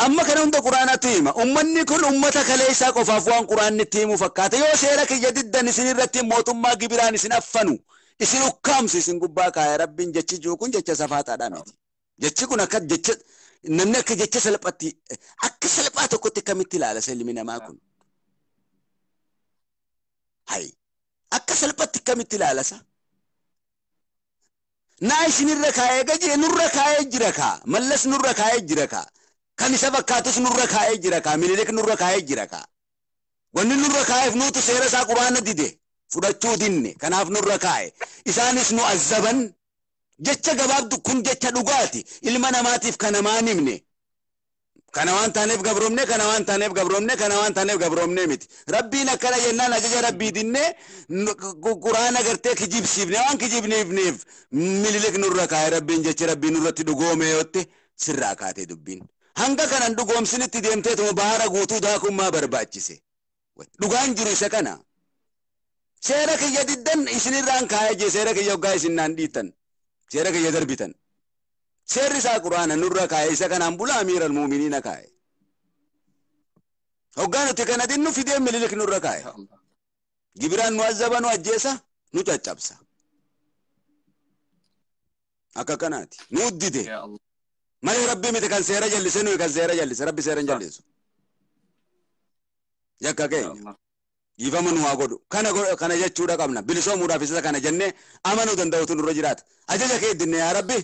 amma kana hunda quraanatu hima. Ummanni kun ummata kaleessaa qofaaf waan quraanni itti himu fakkaata. Yoo seera kiyya diddan isin irratti mootummaa gibiraan isin affanu isin ukkaamsu isin gubbaa kaaya Rabbiin jechi jiru kun jecha safaataadhaa miti. Jechi kun akka jecha namni akka jecha salphatti akka salphaa tokkotti akkamitti ilaala ilmi namaa kun. Hai akka salphatti akkamitti ilaalasa. Naa isinirra kaayee gajee nurra kaayee jira kaa mallas nurra kaayee jira kaa. Kan isa fakkaatus nurra kaayee jira kaa Minilik nurra kaayee jira kaa. Wanni nurra kaayeef nuutu seera isaa quraana dide fudhachuu dinne kanaaf nurra kaaye. Isaanis nu azzaban jecha gabaabdu kun jecha dhugaati ilma namaatiif kana maan himne. Kana waan taaneef gabroomne kana waan taaneef gabroomne kana waan taaneef gabroomne miti. Rabbiin akkana jennaan ajaja Rabbii dinne quraana gartee kijibsiifne waan kijibneefneef Minilik nurra kaaye Rabbiin jecha Rabbiin nurratti dhugoome yootte sirraa kaatee dubbiin. Hanga kanan dhugoomsinitti deemteetuma bahara guutuu daakummaa barbaachise. Dhugaan jiru isa kana. Seera kiyya diddan isinirraan kaayee jee seera kiyya hoggaa isin naan dhiittan. Seera kiyya darbitan. سير سا قرآن نور كاي سكن أمبولا أمير المؤمنين كاي هقانو تكنا دينو في دين ملك نور كاي يا الله جبران نوزبا نوجيسا نتشابسا أكا كناتي نودي يا الله ما ربي متكن سيرا جلسنو يكن سيرا جلس ربي سيرا جلسو يكا يا كين الله يفهمون واقولوا كان يجتورا كمنا بلسوا مرافسة كان جنة أمانو دنداوتون رجرات أجل كي الدنيا يا ربي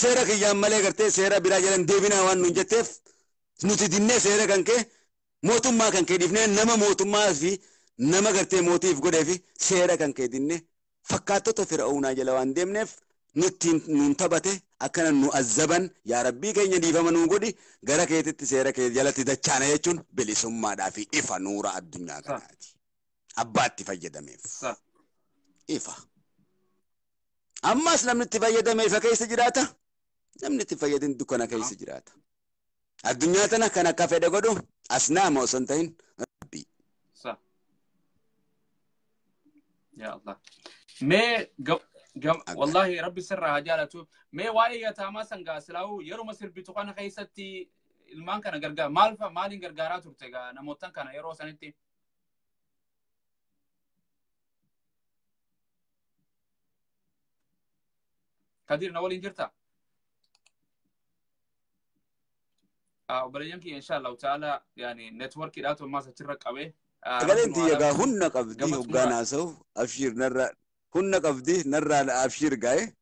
سيرا كي يوم ملك کرتے سيرا براجلن ديبنا وان نجتف نوتي دنيا سيرا كان كي موتوم ما كان كي دفنة نما موتوم ما في نما کرتے موتيف قدر في سيرا كان كي دنيا فكاتو تفرعونا جلوان ديمنف نتين ننتبته أكنا نؤذبن يا ربي كي يفهمون قدي غير كي تسيرا كي جلتي دچانا يجون بلسوا ما دافي إفا نورا الدنيا كناتي أبات تفجد ميف صح إفا أماس لم نتفجد ميف كيس جراتا لم نتفجد دكنا كيس جراتا الدنيا تنا كنا كافي دغدو أسنام وسنتين ربي صح يا الله ما والله ربي سر هجالته ما واي يتاما سنغا سلاو يرو مسير بتوقنا خيستي المان كان غرغا مالفا مالين غرغارا ترتغا نموتن كان يرو سنتي كثير نقول إنجرتا وبريانكي إن شاء الله تعالى يعني نتورك إلاتو ما سترك أوي قال أنت يا هن قفدي وقانا سو أبشر نرى هن قفدي نرى أبشر جاي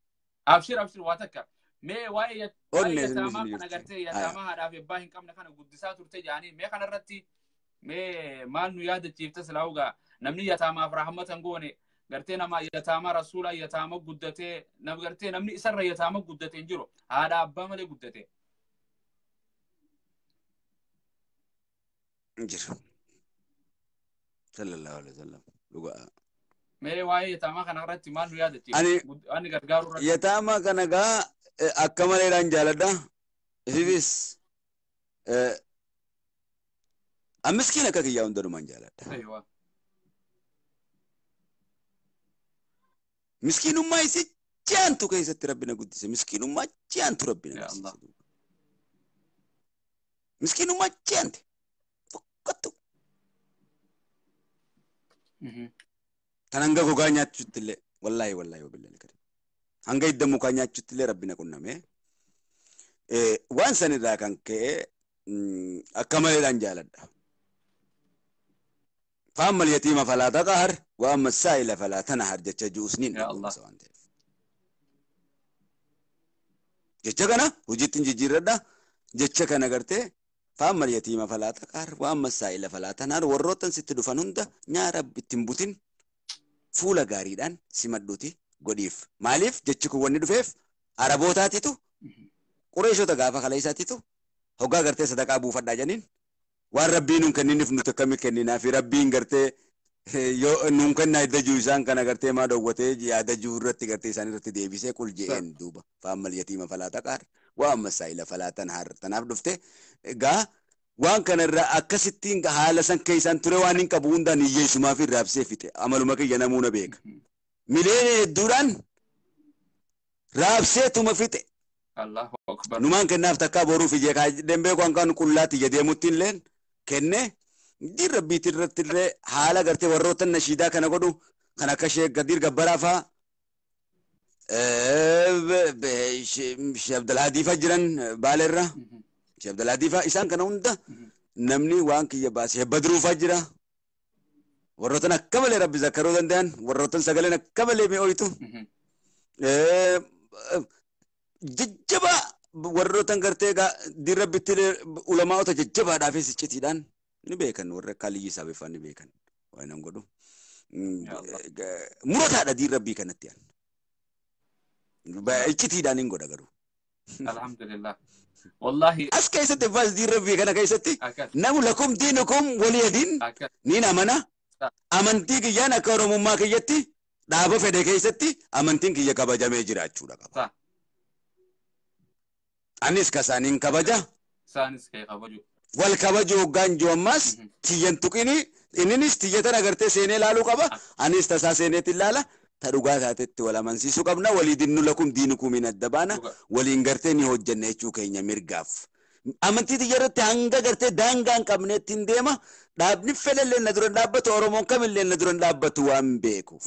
أبشر واتك ما واي يتاما أنا قلت يتاما هذا في باهين كم نكان قدسات ورتجي يعني ما كان رتي ما نياد تجيب تسلاوجا نمني يتاما فرحمة تنقوني قرتنا ما يتاما رسولا يتاما قدته نبغرتنا نمني سر يتاما قدته إنجرو هذا أبا ملي قدته إنجر صلى الله عليه وسلم لقى ميري واي يتاما كان رتي ما نياد تجيب أنا قرقارو يتاما كان جا أكمل الرجال هيفيس أمسكينه كي يوم درو منجالة أيوة مسكين ما يصير جان تو كيس ربنا قدسه مسكين ما جان تو ربنا يا الله مسكين ما جان فقط تنانغا كوغانيا تشتله والله وبالله الكريم هنگا يدمو كانيا تشتله ربنا كنا مه وان سنة ذا كان كي أكمل الأنجال فأما اليتيم فلا تقهر وأما السائل فلا تنهر جتش جوسنين يا الله جتش كنا وجيت نجير ده جتش كنا قرته فأما اليتيم فلا تقهر وأما السائل فلا تنهر وروتن ست دفنون ده نعرب بتنبوتين فولا غاريدان سمدوتي غديف مالف جتش كوني دفيف عربوتاتي تو قريشو تغافا خلايساتي تو هوغا قرته صدقاء أبو فدا جنين waan rabbii nun kenninif nuti akkamii kenninaa fi rabbiin gartee yoo nun kennaa dajuu isaan kana gartee maa dhoowwatee yaada juu irratti gartee isaan irratti deebisee qul je'een duuba fa'ammal yatiima falaa taqaar waa amma saa'ila falaa tanhaar tanaaf dhufte egaa waan kanarraa akkasittiin haala san keessaan ture waan hin qabu hundaan hiyyeessumaa fi raabsee fixe amaluma kiyya namuuna beeka miliyoona hedduudhaan raabseetuma fixe Allahu akbar numaan kennaaf takkaa boruuf ijee kaa dembee waan kan qullaatti ija deemuttiin leen kenne dir rabbiitti irratti illee haala gartee warroota nashiidaa kana godhu kan akka sheek Gadir Gabbaraa faa Sheekh Abdulhadii faa jiran Baaleerra Sheekh Abdulhadii faa isaan kana hunda namni waan kiyya baasee Badruu faa jira warrootan akka malee rabbi zakkaruu danda'an warrootan sagaleen akka malee mi'ooytu jajjaba warrootan gartee dir rabbitti ulamaa'ota jajjabaadhaafis iccitiidhaan ni beekan warra kaaliyyi sabeeffaan ni beekan waan nan godhu murataadha dir rabbii kanatti aan iccitiidhaan hin godha garuu alhamdulillah wallahi as keessatti baas dir rabbii kana keessatti namu lakum diinukum waliya diin niin amana amantii kiyyaan akka oromummaa kiyyatti dhaaba fedhe keessatti amantiin kiyya kabajamee jiraachuudha qaba anis kasaaniin kabaja saanis kee kabaju wal kabaju hoggaan jiru ammas tiyyan tuqini inninis tiyyatan agartee seenee laaluu qaba anis tasaa seeneetti ilaala تدوغا تاتت ولا منسيسو قبنا وليدن لكم دينكم من الدبانة ولينغرتني هجنة يشوكينيا مرقاف أمنتي تجرت هنگا غرتي دانغان قبنة تنديما دابني فلل اللي ندرون دابت ورمون كم اللي ندرون دابت وان بيكوف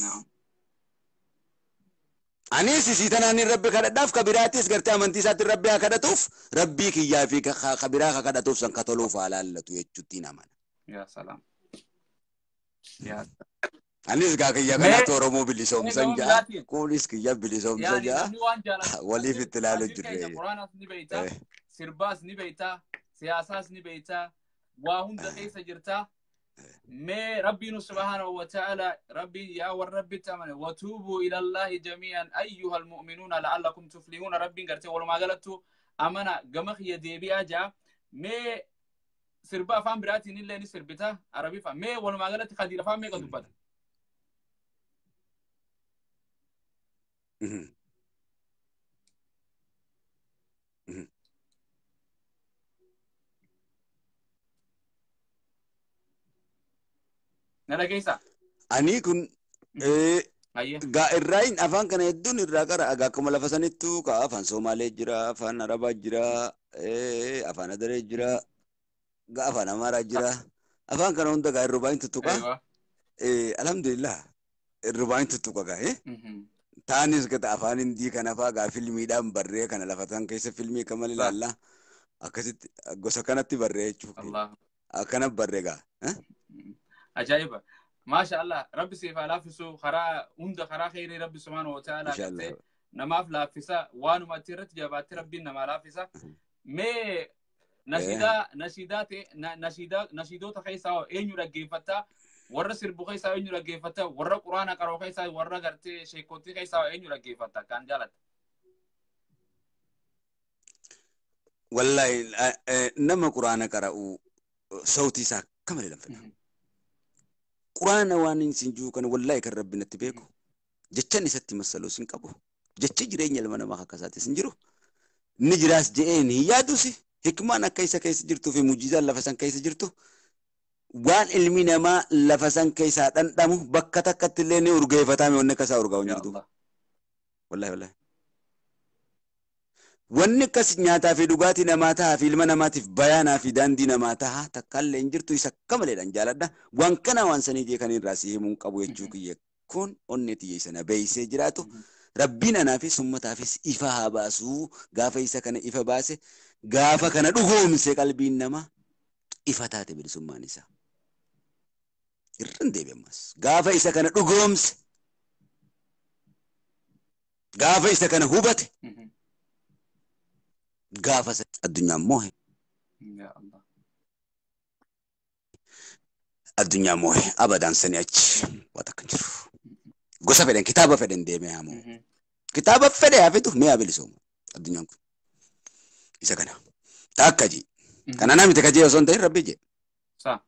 أني سيسيتنا أني ربي كداف كبيراتيس غرتي أمنتي سات ربي كداتوف ربي كي في خبيرا كداتوف سن كتلوف على الله تيجتينا من يا سلام يا Anis gak kaya kana toro mo bilisom sanja, kulis kaya bilisom sanja, wali fitilalu jure. Quran ni beita, sirbas ni beita, siyasas ni beita, wahum da kaisa jirta. Me Rabbinu subhanahu wa ta'ala, Rabbi ya wa Rabbi tamane, wa tubu ila Allah jami'an ayyuhal mu'minuna la'allakum tuflihuna. Rabbi ngarte wal magalatu amana gamakh ya debi aja. Me sirba fam birati ni le ni sirbita arabi fa me wal magalati khadira fam me kadubata. Nada keisa. Ani kun ga irrain afan kana edun irrakara aga kuma lafasanitu ka afan Somale jira, afan Araba jira, afan Adare jira, ga afan Amara jira. Afan kana hunda ga irrubain tutuka. Alhamdulillah. Irrubain tutuka ga Tanis kata afan indi kana fa ga filmi dan barre kana lafatan kaisa filmi kamal lalla. Akasit gosa kanatti barre chuki. Allah. Akana barre ga. عجائبة ما شاء الله ربي سيف لافسو خرا عند خرا خير ربي سبحانه وتعالى نما فلافسا وانو ما ترت جابات ربي نما لافسا مي نشيدو تخيسا اينو رغيفتا ورا سربو خيسا اينو رغيفتا ورا قرآن قرو خيسا ورا غرتي شيكوتي خيسا اينو رغيفتا كان جالت والله نما قرآن قرأو صوتي سا كمل لنفنا قرآن وانين سنجو كان والله كرب نتبيكو جتشني ستي مسلو سنكبو جتش جرين يلمنا ما كساتي سنجرو نجراس جئين هي دوسي حكمانا كيسا جرتو في مجيزة لفسان كيسا جرتو وان علمنا ما لفسان كيسا تندمو بكتا كتليني ورغي فتامي ونكسا ورغاو نجردو والله wanni kas nyaata fi dhugaatii namaataa fi ilma namaatiif bayaanaa fi daandii namaataa takkallee hin jirtu isa kamaleedhaan jaaladha waan kana waan sanii jee kan irraa si himuun qabu jechuu kiyya kun onnee tiyya sana beeysee jiraatu rabbiin anaa fi summataafis ifa haa baasuu gaafa isa kana ifa baase gaafa kana dhugoomse qalbiin namaa ifa taate bilisummaan isaa irran deebi'ammas gaafa isa kana dhugoomse gaafa isa kana hubate قافة الدنيا موه يا الله الدنيا موه أبدا سنيتش وتكنجر قصة فدين كتابة فدين دي ميامو كتابة فدين هفتو مياه بلسوم الدنيا كو إذا كان تاكجي كان أنا متكجي يصون تين ربي جي صح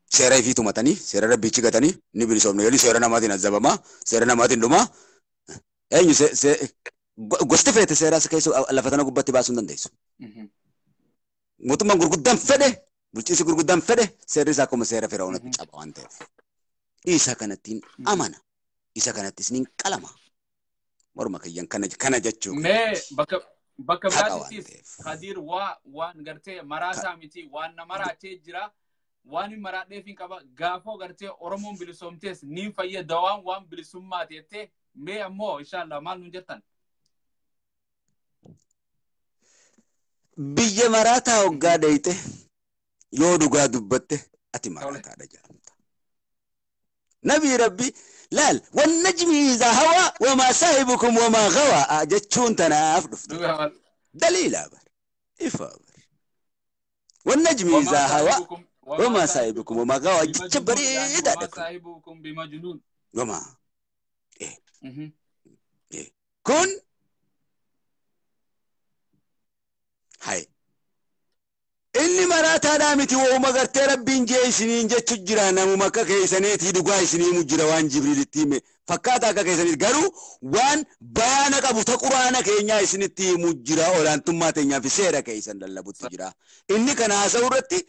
سيرا في توماتني سيرا ربي تشيكتني نبلسوم نيالي سيرا نماتين الزبما سيرا نماتين لما أي gosti fete seera sakaisu lafatana gubbatti baasun dandeessu. Mootummaan gurguddaan fedhe bulchiinsi gurguddaan fedhe seerri isaa akkuma seera firaa'oonatti caba waan ta'eef. Isa kanattiin amana. Isa kanattis ni qalama. Morma kiyyan kana jechuu. Mee bakka biraattis Khadiir waan gartee maraasaa miti waan nama raachee jira waan hin maraadheef hin qaba gaafoo gartee Oromoon bilisoomtees niin fayyada waan bilisummaa teettee mee ammoo inshallah maal nun jettan. biyya maraataa hoggaa dayte yoo dhugaa dubbatte ati maraataadha jedhamta. Nabii Rabbi laal wannajmi iza hawa wamaa saahibukum wamaa gawaa jechuun tanaaf dhufte. Daliilaa bar ifaa bar. Wannajmi iza hawa wamaa saahibukum wamaa gawaa jecha bareedaadha kun. Wamaa. Kun Hai. Inni maraataadhaa miti wooma gartee rabbiin jee isiniin jechu jira namuma akka keessaniitii dhugaa isinii mujjira waan Jibriilitti hime fakkaata akka keessaniiti garuu waan bayaana qabu ta quraana keenyaa isinitti himu jira olaantummaa teenyaa fi seera keessan lallabutti jira. Inni kana haasa'u irratti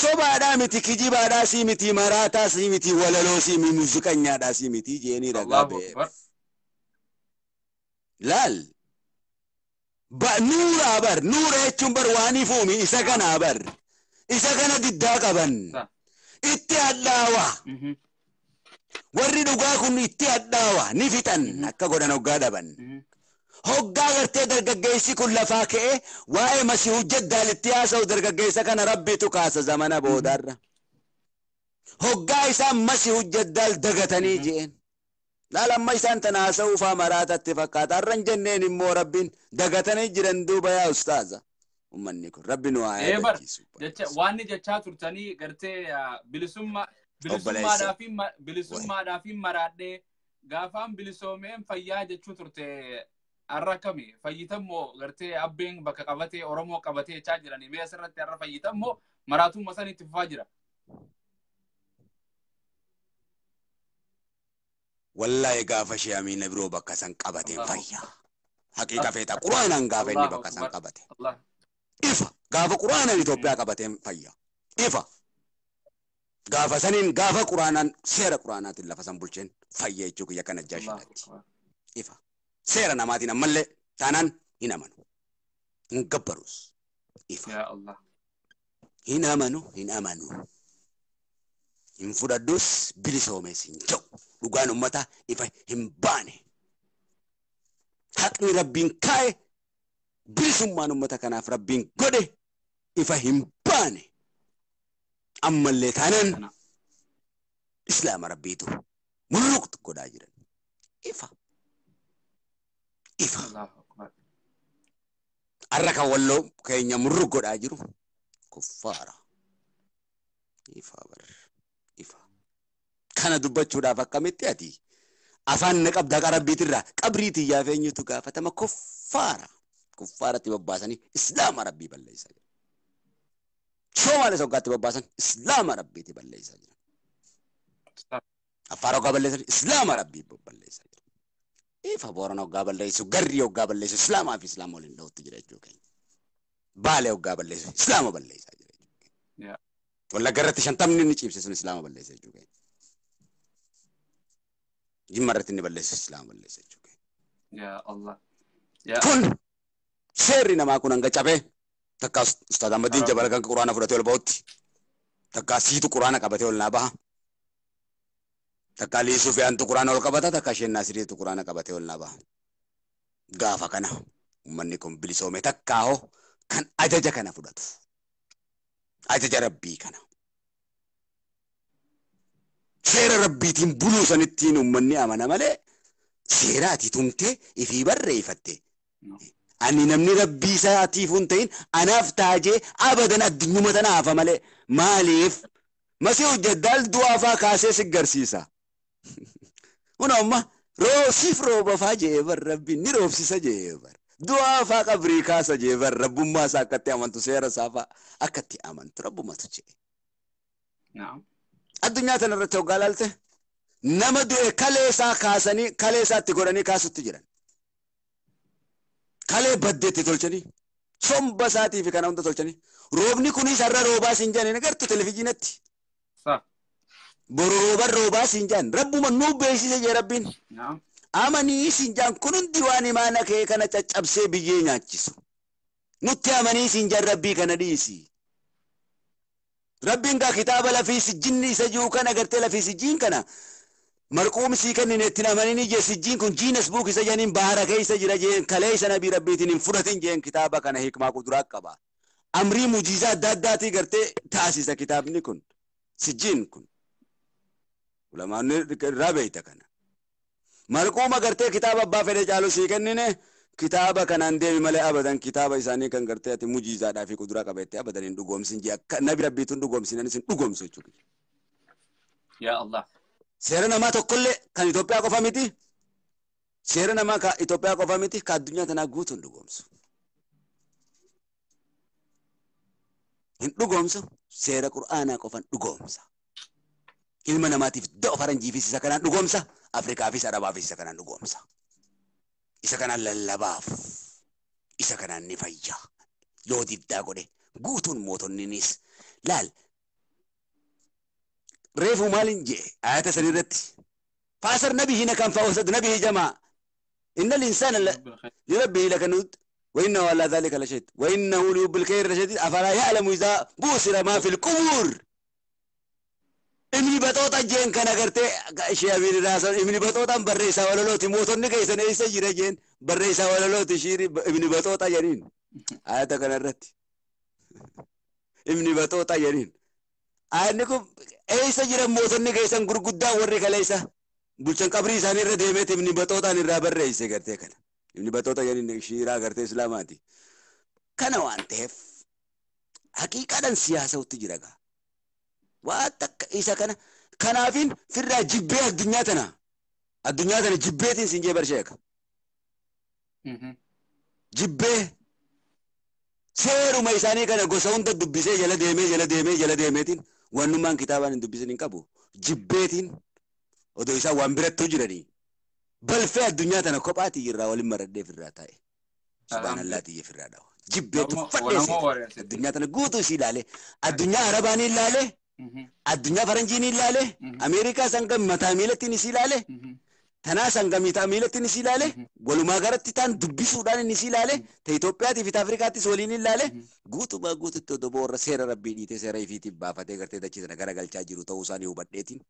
sobaadhaa miti kijibaadhaa sii miti maraataa sii miti walaloo sii miti muuziqanyaadhaa sii miti jeenii ragaa ba'e. laal nuura bar nuura jechuun bar waanii fuumi isa kana bar isa kana diddaa qaban itti hadhaawa warri dhugaa kun itti hadhaawa ni fixan akka godhan hoggaa dhaban hoggaa gartee dargaggeessi kun lafaa ka'e waa'ee masiihuu jaddaalitti haasa'u dargaggeessa kana rabbitu kaasa zamana boodarra hoggaa isaan masiihuu jaddaal dagatanii jeen laal amma isaan tana haasa'uu faa maraatatti fakkaata har'an jenneen immoo rabbiin dagatanii jiran duuba yaa ustaaza ummanni kun rabbi nu haa yaadachiisu waan jechaa turtanii gartee bilisummaadhaaf maraadhee gaafaan bilisoomeen fayyaa jechuu turte arrakami fayyitammoo gartee abbeen bakka qabatee oromoo qabatee jechaa jiranii mee asirratti arra fayyitammoo maraatummaa san itti fufaa jira. wallahi gaafa shee amiina biroo bakka san qabateen fayyaa haqiiqa feeta quraanaan gaafa inni bakka san qabate ifa gaafa quraanaan Itoophiyaa qabateen fayyaa ifa gaafa saniin gaafa quraanaan seera quraanaatiin lafa san bulcheen fayya jechuu kiyya kana jaashidatti ifa seera namaatiin ammallee taanaan hin amanu hin gabbarus ifa hin amanu hin fudhadhus bilisoomees hin ta'u dhugaan ummata ifa hin baane haqni rabbiin kaa'e bilisummaan ummata kanaaf rabbiin godhe ifa hin baane ammallee taanaan islaama rabbiitu mulluqtu godhaa jiran ifa arra kan walloo keenya murrug godhaa jiru kuffaara ifa bar ifa kana dubbachuudhaaf akkamitti ati afaan na qabdaa qarabbiitirraa qabriitii yaafeenyutu gaafatama kuffaaratti babbaasanii islaama rabbii balleessaa jiru Somaalee soggaatti babbaasan islaama rabbiitti balleessaa jiran affaar hoggaa balleessan islaama rabbii balleessaa jiran ifa booran hoggaa balleessu garrii hoggaa balleessu islaamaa fi islaama waliin dhawutti jira jechuu keenya baalee hoggaa balleessu islaama balleessaa jira jechuu keenya wallagga irratti 50 inni ciibse sun islaama balleessaa jechuu keenya jimma irratti inni balleessu islaama balleessaa jechuu keenya kun seerri namaa kun hanga cabee takka ustaad Ahmadiin Jabal kan quraana fudhatee ol ba'utti takka siitu quraana qabatee ol naa baha takka liisuu fi antu quraana ol qabata takka isheen naasiriitu quraana qabatee ol naa baha gaafa kana ummanni kun bilisoome takkaaho kan ajaja kana fudhatu ajaja rabbii kana seera rabbiitiin buluu sanittiin ummanni amana malee seeraati tumtee ifii barreeffatte ani namni rabbii isaatiif hin ta'in anaaf taajee abadan addunyuma tanaafa malee maaliif masiihu jaddaal du'aafaa kaasee si garsiisa hunamma roosiif roobafaa jeebar rabbiin ni roobsisa jeebar du'aafaa qabrii kaasa jeebar rabbummaa isaa akkatti amantu seera isaafaa akkatti amantu rabbumatu jee addunyaa tanarratti hoggaa laalte nama du'e kalee isaa kaasanii kalee isaatti godhanii kaasutti jiran kalee baddeetti tolchanii somba isaatii fi kana hunda tolchanii roobni kunis har'a roobaa siin jedhan agartu televiziinatti boru roobaa siin jedhan rabbuma nuu beeksise jee rabbiin amanii siin jedhan kun hundi waan imaana kee kana caccabsee biyyee nyaachisu nutti amanii siin jedhan rabbii kana dhiisi rabbiin gaa kitaaba lafii sijjinni isa jiru kana agartee lafii sijjiin kana marquum sii kennin itti namanini je sijjiin kun jiinas buuk isa janiin bahara keessa jira jeen kalee isa nabii rabbiitiin hin fudhatin jeen kitaaba kana hikmaa kuduraa qaba amrii mujiizaa adda addaatii gartee taasisa kitaabni kun sijjiin kun ulamaanni irraa beeyta kana marquum agartee kitaaba abbaa fedhe caalu sii kennine kitaaba kanaan deemi malee abadan kitaaba isaanii kan gartee ati mujiizaadhaa fi kuduraa qabeettee abadan hin dhugoomsin jee akka nabii rabbiituun dhugoomsinanis hin dhugoomsu jechuudha. Yaa Allah. Seera namaa tokkollee kan Itoophiyaa qofa miti. Seera namaa kan Itoophiyaa qofa miti kan addunyaa tanaa guutuun dhugoomsu. Hin dhugoomsu seera qur'aanaa qofan dhugoomsa. Ilma namaatiif da'o faranjiifis isa kanaan dhugoomsa. Afrikaafis Arabaafis isa kanaan dhugoomsa. Isa kanaan lallabaaf isa kanaan ni fayya. Yoo diddaa godhe guutuun mootonninis laal. ريفو مالين جي آيات سنيرت فاسر نبيه نكان فوسد نبيه جماع إن الإنسان لربه لكنود وإنه على ذلك لشهيد وإنه لحب الخير لشديد أفلا يعلم إذا بوسر ما في القبور إمني بطوطا جين كان أغرتي شيابين راسا إمني بطوطا بريسا ولا لوتي موتون نكيسن إيسا جيرا جين بريسا ولا لوتي شيري إمني بطوطا جنين آياتا كان الرتي إمني بطوطا جنين آيانكم إيسا جيرا موتون نكيسن قرقودا ورق ليسا بلشان قبري ساني رديمت إمني بطوطا نرابر رئيسي غرتي كان إمني بطوطا جنين شيرا غرتي إسلاماتي كان وانتف حقيقة سياسة وتجرقا واتك إيسا كنافين في الجبه الدنيا تنا جبهتين سنجي برشيك جبه سيرو ميساني كان غوسون دبيسه جلا ديمتين وانو مان كتابان دبيسين كابو جبهتين ودو إيسا وانبرت تجرني بل في الدنيا تنا كوباتي يرا ولي مرد في الراتاي سبحان الله تيجي في الرادو جبهت فدس الدنيا تنا غوتو سيلاله الدنيا عرباني لاله الدنيا فرنجيني لاله أمريكا سانغام متاميلتي نسيلاله تنا سانغام متاميلتي نسيلاله ولما غرت تان دبي سودان نسيلاله تيتوبيا تي في أفريقيا تي سوليني لاله غوتو با غوتو تدبور سير ربي دي سير يفيتي بافتي غرتي دچي نغرا غلچا جيرو توساني وبديتين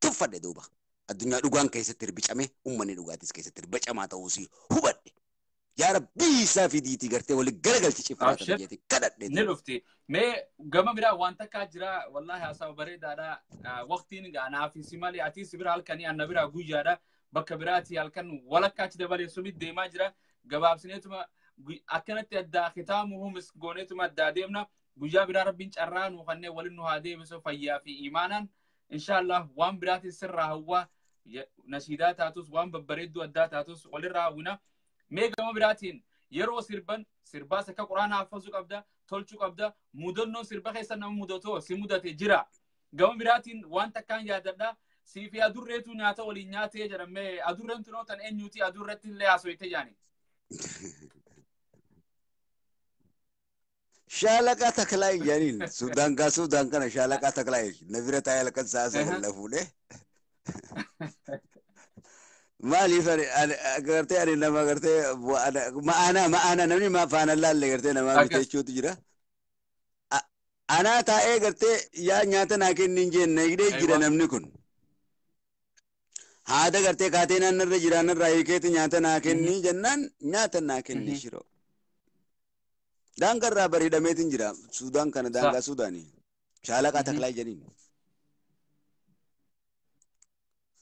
تفد دوبا الدنيا دوغان كيس تربيچامي امني دوغاتيس كيس تربيچما توسي هوبد يا ربي سافي ديتي غرتي ولي غلغل تشفرات بيتي كدد نلفتي مي غما بيرا وانتا كاجرا والله اسا بريدا دا وقتين غانا في سيمالي اتي سبر halkani annabira gujada bakabirati halkan wala kaach dabale sumid deema jira gabaabsineetuma akanati adda khitamuhum isgonetuma daademna guja bira rabbin carraan waxane walinu haade biso fayya fi imanan inshallah wan birati sirra huwa nashidaatatus wan babbareedu addaatatus walira wina مي غما براتين يرو سربا سكا قران حفظو قبدا تولچو قبدا مودنو سربا خيسن مودتو سمودته جرا غما براتين وانت كان ياددا سيفي ادوريتو نياتا ولي نياتي جرمي ادورنتو نو تن انيوتي ادورتين لي اسويته يعني شالكا تكلاي جانين سودان كان شالكا تكلاي نبرتا يلك ساسه لفوله مالي فري أنا أنا نما قرتي ما أنا نمني ما فان الله اللي قرتي نما بتشوف تجرا أنا تاء قرتي يا نياتا ناكين نينجي نيجي جرا نمني كون هذا قرتي كاتينا نر جرانا رايكي نياتا ناكين ني جنان نياتا ناكين ني شرو دانكر رابري دميتين جرا سودان كان دانكا سوداني شالكا تكلاي جنين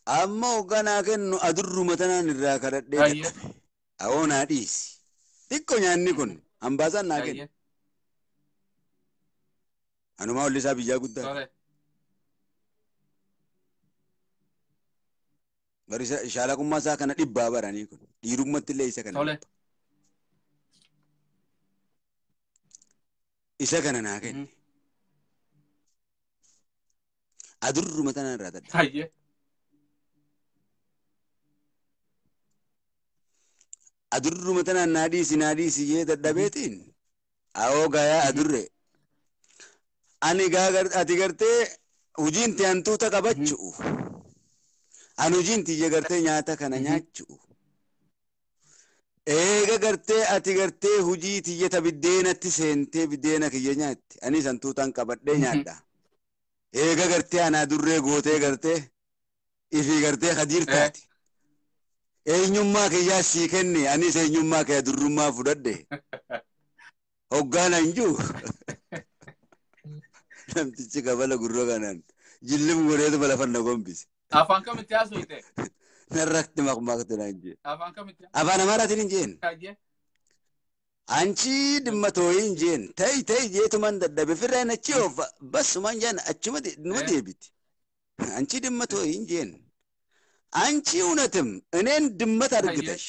أما وكان كن أدر متنا نراكر دي أو ناديس تكون يعني كن أم بازان ناكن أنا ما أقول لسه بيجا قدام بريس شالكم ما ساكن دبا براني كن يروم متلي ساكن إساكن ناكن أدر متنا نراكر أدر متنا ناديسي يدبيتين أو غايا أدر أني غاغر أتيغرتي وجين تيانتو تكبچو أنو جين تيجرتي نياتا كنا نياچو إيغا غرتي أتيغرتي هجي تيجتا بدينا تسينتي بدينا كي نيات أني سنتو تنكبدي نياتا إيغا غرتي أنا دري غوتي غرتي إفي غرتي خدير تاتي eenyummaa kiyyaa sii kenne anis eenyummaa kee durrummaa fudhadhe hoggaana hin jiru namtichi kabala gurra kanaan jillim godheetu balafanna gombise afaan kamitti haasofte narratti maqmaqte naan jee afaan kamitti afaan amaaraatiin hin jeen anchi dhimma tooyii hin jeen ta'i jeetuman dadhabe firreen achi oofa basumaan jaan achuma numa deebiti anchi dhimma tooyii hin jeen አንቺ እውነትም እኔን ድመት አድርግተሽ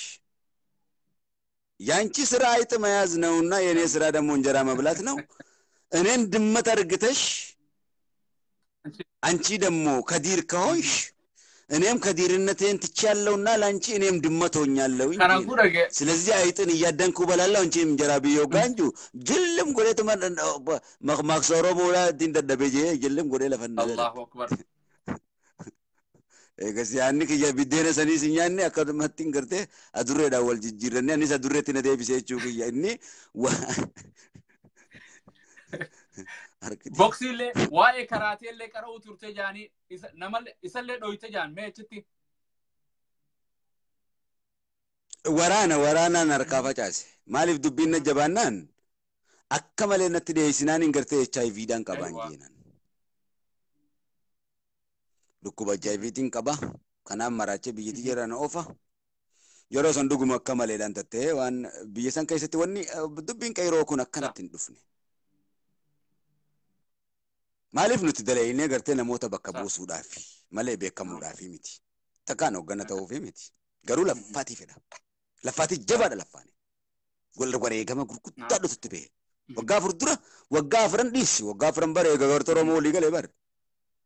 ያንቺ ስራ አይጥ መያዝ ነውና የኔ ስራ ደግሞ እንጀራ መብላት ነው እኔን ድመት አድርግተሽ አንቺ ደግሞ ከዲር ከሆንሽ እኔም ከዲርነቴን ትቻለውና ላንቺ እኔም ድመት ሆኛለሁ ስለዚህ አይጥን እያደንኩ በላለው አንቺም እንጀራ ቢዮ ጋንጁ ጅልም ጎዴት ማክሰሮ ሞላ ዲንደደበጄ ጅልም ጎዴ ለፈና አላሁ አክበር Egaa siyaanni kiyya biddeena sanii si nyaanne akkanumatti hin gartee adurreedhaan wal jijjiirranne anis adurreetti na deebisee jechuu kiyya inni boksiillee waa'ee karaateellee qara'uu turte jaanii isallee dhoyte jaan mee achitti. Waraanaan harkaa facaase maaliif dubbiin na jabaannaan akka malee natti dhiyeessinaan hin gartee HIVdhaan qabaan jeenan. Dhukkuba HIVtiin qaba kanaaf maraachee biyyatti jiran oofa. Yeroo san dhuguma akka maleedhaan tattee waan biyya san keessatti wanni dubbiin qeyroo kun akkanatti hin dhufne. Maaliif nuti dalaynee gartee namoota bakka buusuudhaaf malee beekamuudhaaf miti. Takkaan hoggana ta'uuf miti. Garuu laffaatii fedha. Laffaatii jabaadha laffaani. Wareegama gurguddaa dhututti ba'e. Waggaa afur dura waggaa afuran dhiisi waggaa afuran bare gagartoo Oromoo olii galee bare.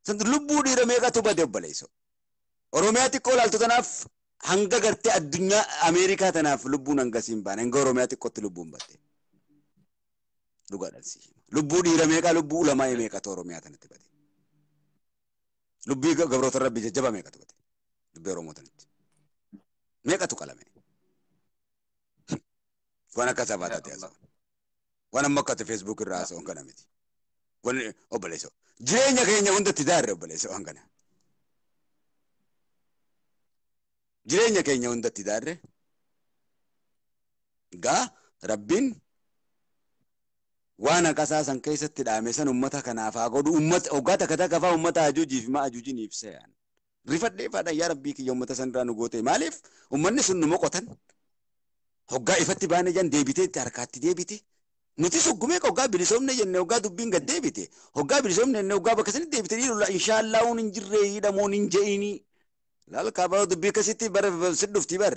Santu lubbuu dhiira meeqatu bade obboleessa. Oromiyaa xiqqoo laaltu tanaaf hanga gartee addunyaa Ameerikaa tanaaf lubbuun hangasiin baane hanga Oromiyaa xiqqootti lubbuun batte. Dhugaadhaan si hima. Lubbuu dhiira meeqaa lubbuu ulamaa meeqatu Oromiyaa tanatti bade. Lubbii gabroota rabbi jajjaba meeqatu bade. Dubbii Oromoo tanatti. Meeqatu qalame. Waan akka sabataa ta'e asoo. Waan amma akka Facebook irraa asoo kana miti. Waan obboleessa. Jireenya keenya hundatti daarre obboleessa waan kana. Jireenya keenya hundatti daarre. Gaa rabbiin waan akkasaa san keessatti dhaame san ummata kanaaf haa godhu ummata hoggaa takka takka fa'aa ummata hajuujiif ma hajuujiin ibsee yaan. Rifadhee faadha yaa rabbii kiyya ummata san irraa nu goote maaliif ummanni sun nu moqotan. Hoggaa ifatti baane jan deebitee itti harkaatti deebite. Nuti suggumee hoggaa bilisoomne jenne hoggaa dubbiin gad deebite. Hoggaa bilisoomne jenne hoggaa bakka sanitti deebite dhiirula inshaallah uun hin jirree hidhamoon hin je'ini. Laal kaabaa dubbii akkasitti bara sidhufti bar.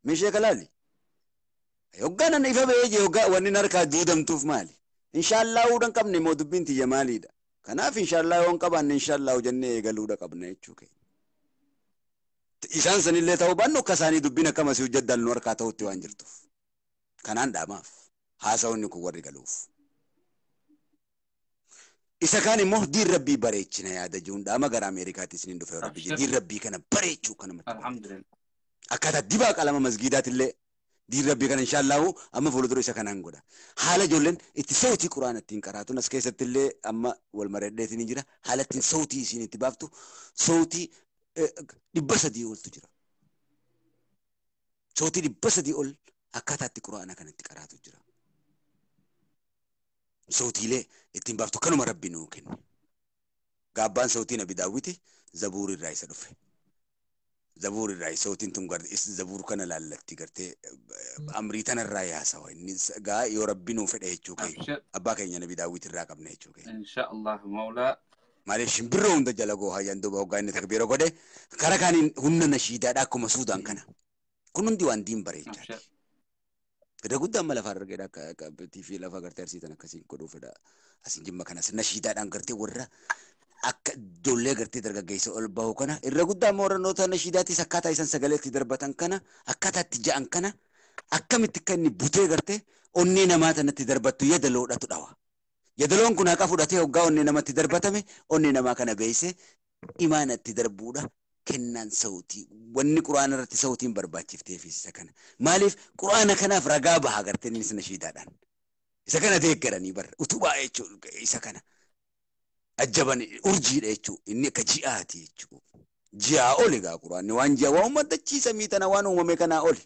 Meeshee kalaali. Hoggaa nan ifa ba'ee jee hoggaa wanni harkaa duudamtuuf maali? Inshaallah uudhan qabne moo dubbiin tiyya maaliidha? Kanaaf inshaallah yoon qabaanne inshaallah jennee eegaluudha qabna jechuu keenya. Isaan sanillee ta'uu baannu akka isaanii dubbiin akkamasii hojjeddaan nu harkaa ta'utti waan jirtuuf. Kanaan dhaamaaf haasa'uun kun warri galuuf. Isa kaan immoo diin rabbii bareechina yaada jiruun dhaama gara Ameerikaatti isiniin dhufe rabbi diin rabbii kana bareechuu kana matti. Akkaataa dibaa qalama masgiidaatillee diin rabbii kana inshaallahu amma fuuldura isa kanaan godha. Haala ijoolleen itti sautii quraana ittiin qaraatuun as keessatti illee amma wal maradheetiin jira. Haala ittiin sautii isiin itti baaftu sautii 300 oltu jira. Sautii 300 ol akkaataatti quraana kanatti qaraatu jira. Sautiilee ittiin baaftu kanuma rabbi nuu kenne. Gaabbaan sautii nabi daawwiti zabuur irraa isa dhufe. Zabuur irraa sautiin tun zabuur kana laallatti gartee amrii tanarraa yaasawa. Inni gaa yoo rabbi nuu fedhe jechuu keenya. Abbaa keenya nabi daawwiti irraa qabna jechuu keenya. Inshaallah maulaa. Maaliif shimbirroo hunda jala goohaa yan duuba hoggaa inni takbiira godhe kara kaaniin humna nashiidaadha akkuma suudaan kana. Kun hundi waan diin bareechaati. Fedha guddaa amma lafaa argeedha akka TV lafa gartee arsiitan akkasiin godhuu fedha asiin jimma kanas nashiidaadhaan gartee warra akka ijoollee gartee dargaggeessa ol bahu kana irra guddaa amma warrannoota nashiidaattis akkaataa isaan sagaleetti darbatan kana akkaataa itti ja'an kana akkamitti akka inni butee gartee onnee namaa tanatti darbattu yadaloodhatu dhawa. Yadaloon kun haqa fudhatee hoggaa onnee namatti darbatame onnee namaa kana beeysee imaanatti darbuudha. Kennaan sautii wanni quraana irratti sautiin barbaachifteef isa kana maaliif quraana kanaaf ragaa baha gartee inni nashiidaadhaan isa kana deeggaranii bar utubaa jechuun isa kana ajjaban urjiidha jechuun inni akka ji'aati jechuun ji'aa oli gaa quraanni waan ji'a waan ummatachiisa miitana waan uumame kanaa oli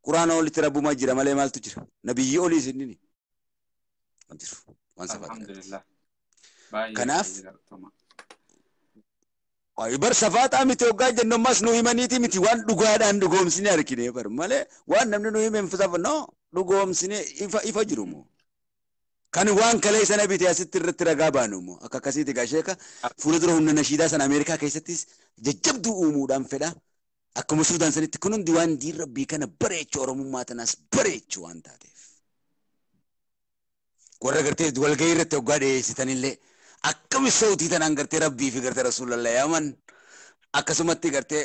quraana olitti rabbumaa jira malee maaltu jira nabiyyi olii isinni waan safaa kanaaf bar safaataa miti hoggaa jennu ammas nu himaniiti miti waan dhugaadhaan dhugoomsine argine bar malee waan namni nu himeen fisaaf no dhugoomsine ifa jiru moo kan waan kalee sana biti asitti irratti ragaa baanu moo akka akkasiiti gaasheeka fuuldura humna nashiidaa sana Ameerikaa keessattis jajjabduu uumuudhaan fedha akkuma Suudaan sanitti kun hundi waan diin rabbii kana bareechuu Oromummaa tanaas bareechuu waan taateef warra gartee walgahii irratti hoggaa dhiyeessitanillee akkami sautii tanaan gartee rabbii fi gartee rasuulallah yaaman akkasumatti gartee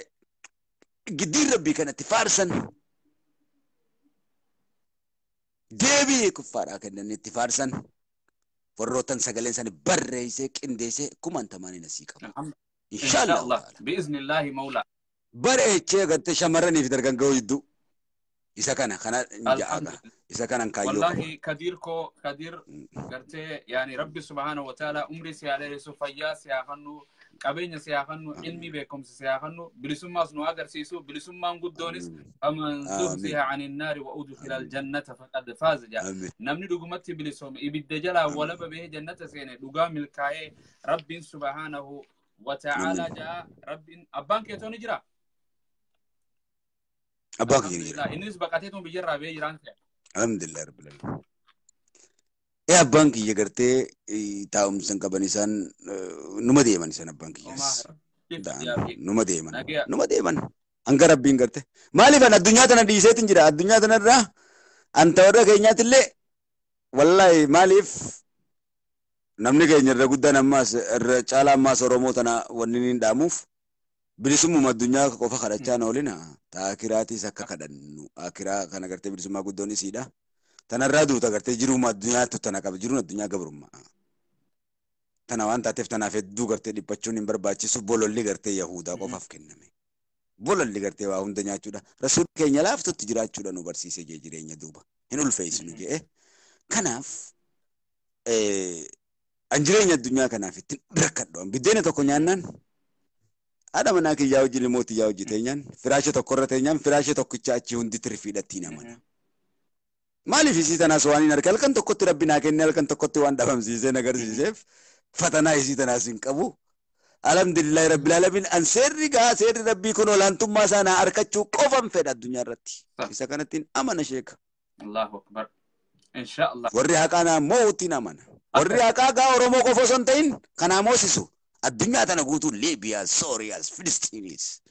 giddiin rabbii kanatti faarsan deebii kuffaadhaa kennan itti faarsan warrootan sagaleen isaanii barreessee qindeessee kumaan tamaanii nasii qabu. إن إن شاء شاء الله الله تعالى بإذن الله مولى. برئ شيء قد تشمرني في درجان جويدو إذا كان خنا الحمد نجاعة لله. إذا كان كايوكا والله كدير قرتي يعني ربي سبحانه وتعالى أمري سيالي سوفيا سياخنو قبين سياخنو علمي بكم سياخنو بلسما سنو أجر سيسو بلسما نقدونس أمن زهزها عن النار وأدخل الجنة فقد فاز جاء نمني دقمتي بلسوم إبدجلا ولا به جنة سينة دقام الكاي ربي سبحانه وتعالى جاء ربي أبان كيتوني جرا أباك الحمد يجري لله الناس بقتهم بيجرا بيجران الحمد لله رب العالمين يا بانك يجرتي تاوم سنكبانيسان نمدي من سن بانك يس دان نمدي من أنكر ربين قرته مالي فن الدنيا تنا ديسات نجرا الدنيا تنا را أنت ورا كينيا تلي والله ماليف نمني كينيا رغودا نماس رجالا ما سرومو تنا ونين داموف bilisumuma addunyaa qofa kadhachaa oolina taakiraatis akka kadhannu akiraa kana gartee bilisummaa guddoon isiidha tanarraa duuta gartee jiruma addunyaatu tana qaba jiruun addunyaa gabrummaa tana waan taateef tanaaf hedduu gartee dhiphachuun hin barbaachisu bololli gartee yahudaa qofaaf kenname bololli gartee waa hunda nyaachuudha rasuulli keenya laaftutti jiraachuudha nu barsiisee jireenya duuba hin ulfeessinu jedhe kanaaf an jireenya addunyaa kanaaf ittiin rakkadhu biddeena tokko nyaannaan ada mana kiyyaa wajjin mootii yaa hojii teenyaan firaasha tokko irra teenyaan firaasha tokkicha achi hundi tirfiidhatti namana maaliif isii tanaas waan hin arge halkan tokkotti rabbi naa kenne halkan tokkotti waan dhabamsiisee nagarsiiseef fatanaa isii tanaas hin qabu alhamdulillahi rabbil alamin an seerri rabbii kun olaantummaa isaa naa arkachuu qofan fedha addunyaa irratti isa kanattiin amana sheeka Allahu akbar inshallah warri haqaa naa mootiin amana warri haqaa gaa oromoo qofa osoo hin ta'in kanaa moosisu الدنيا تنا قوتو ليبيا سوريا فلسطينيس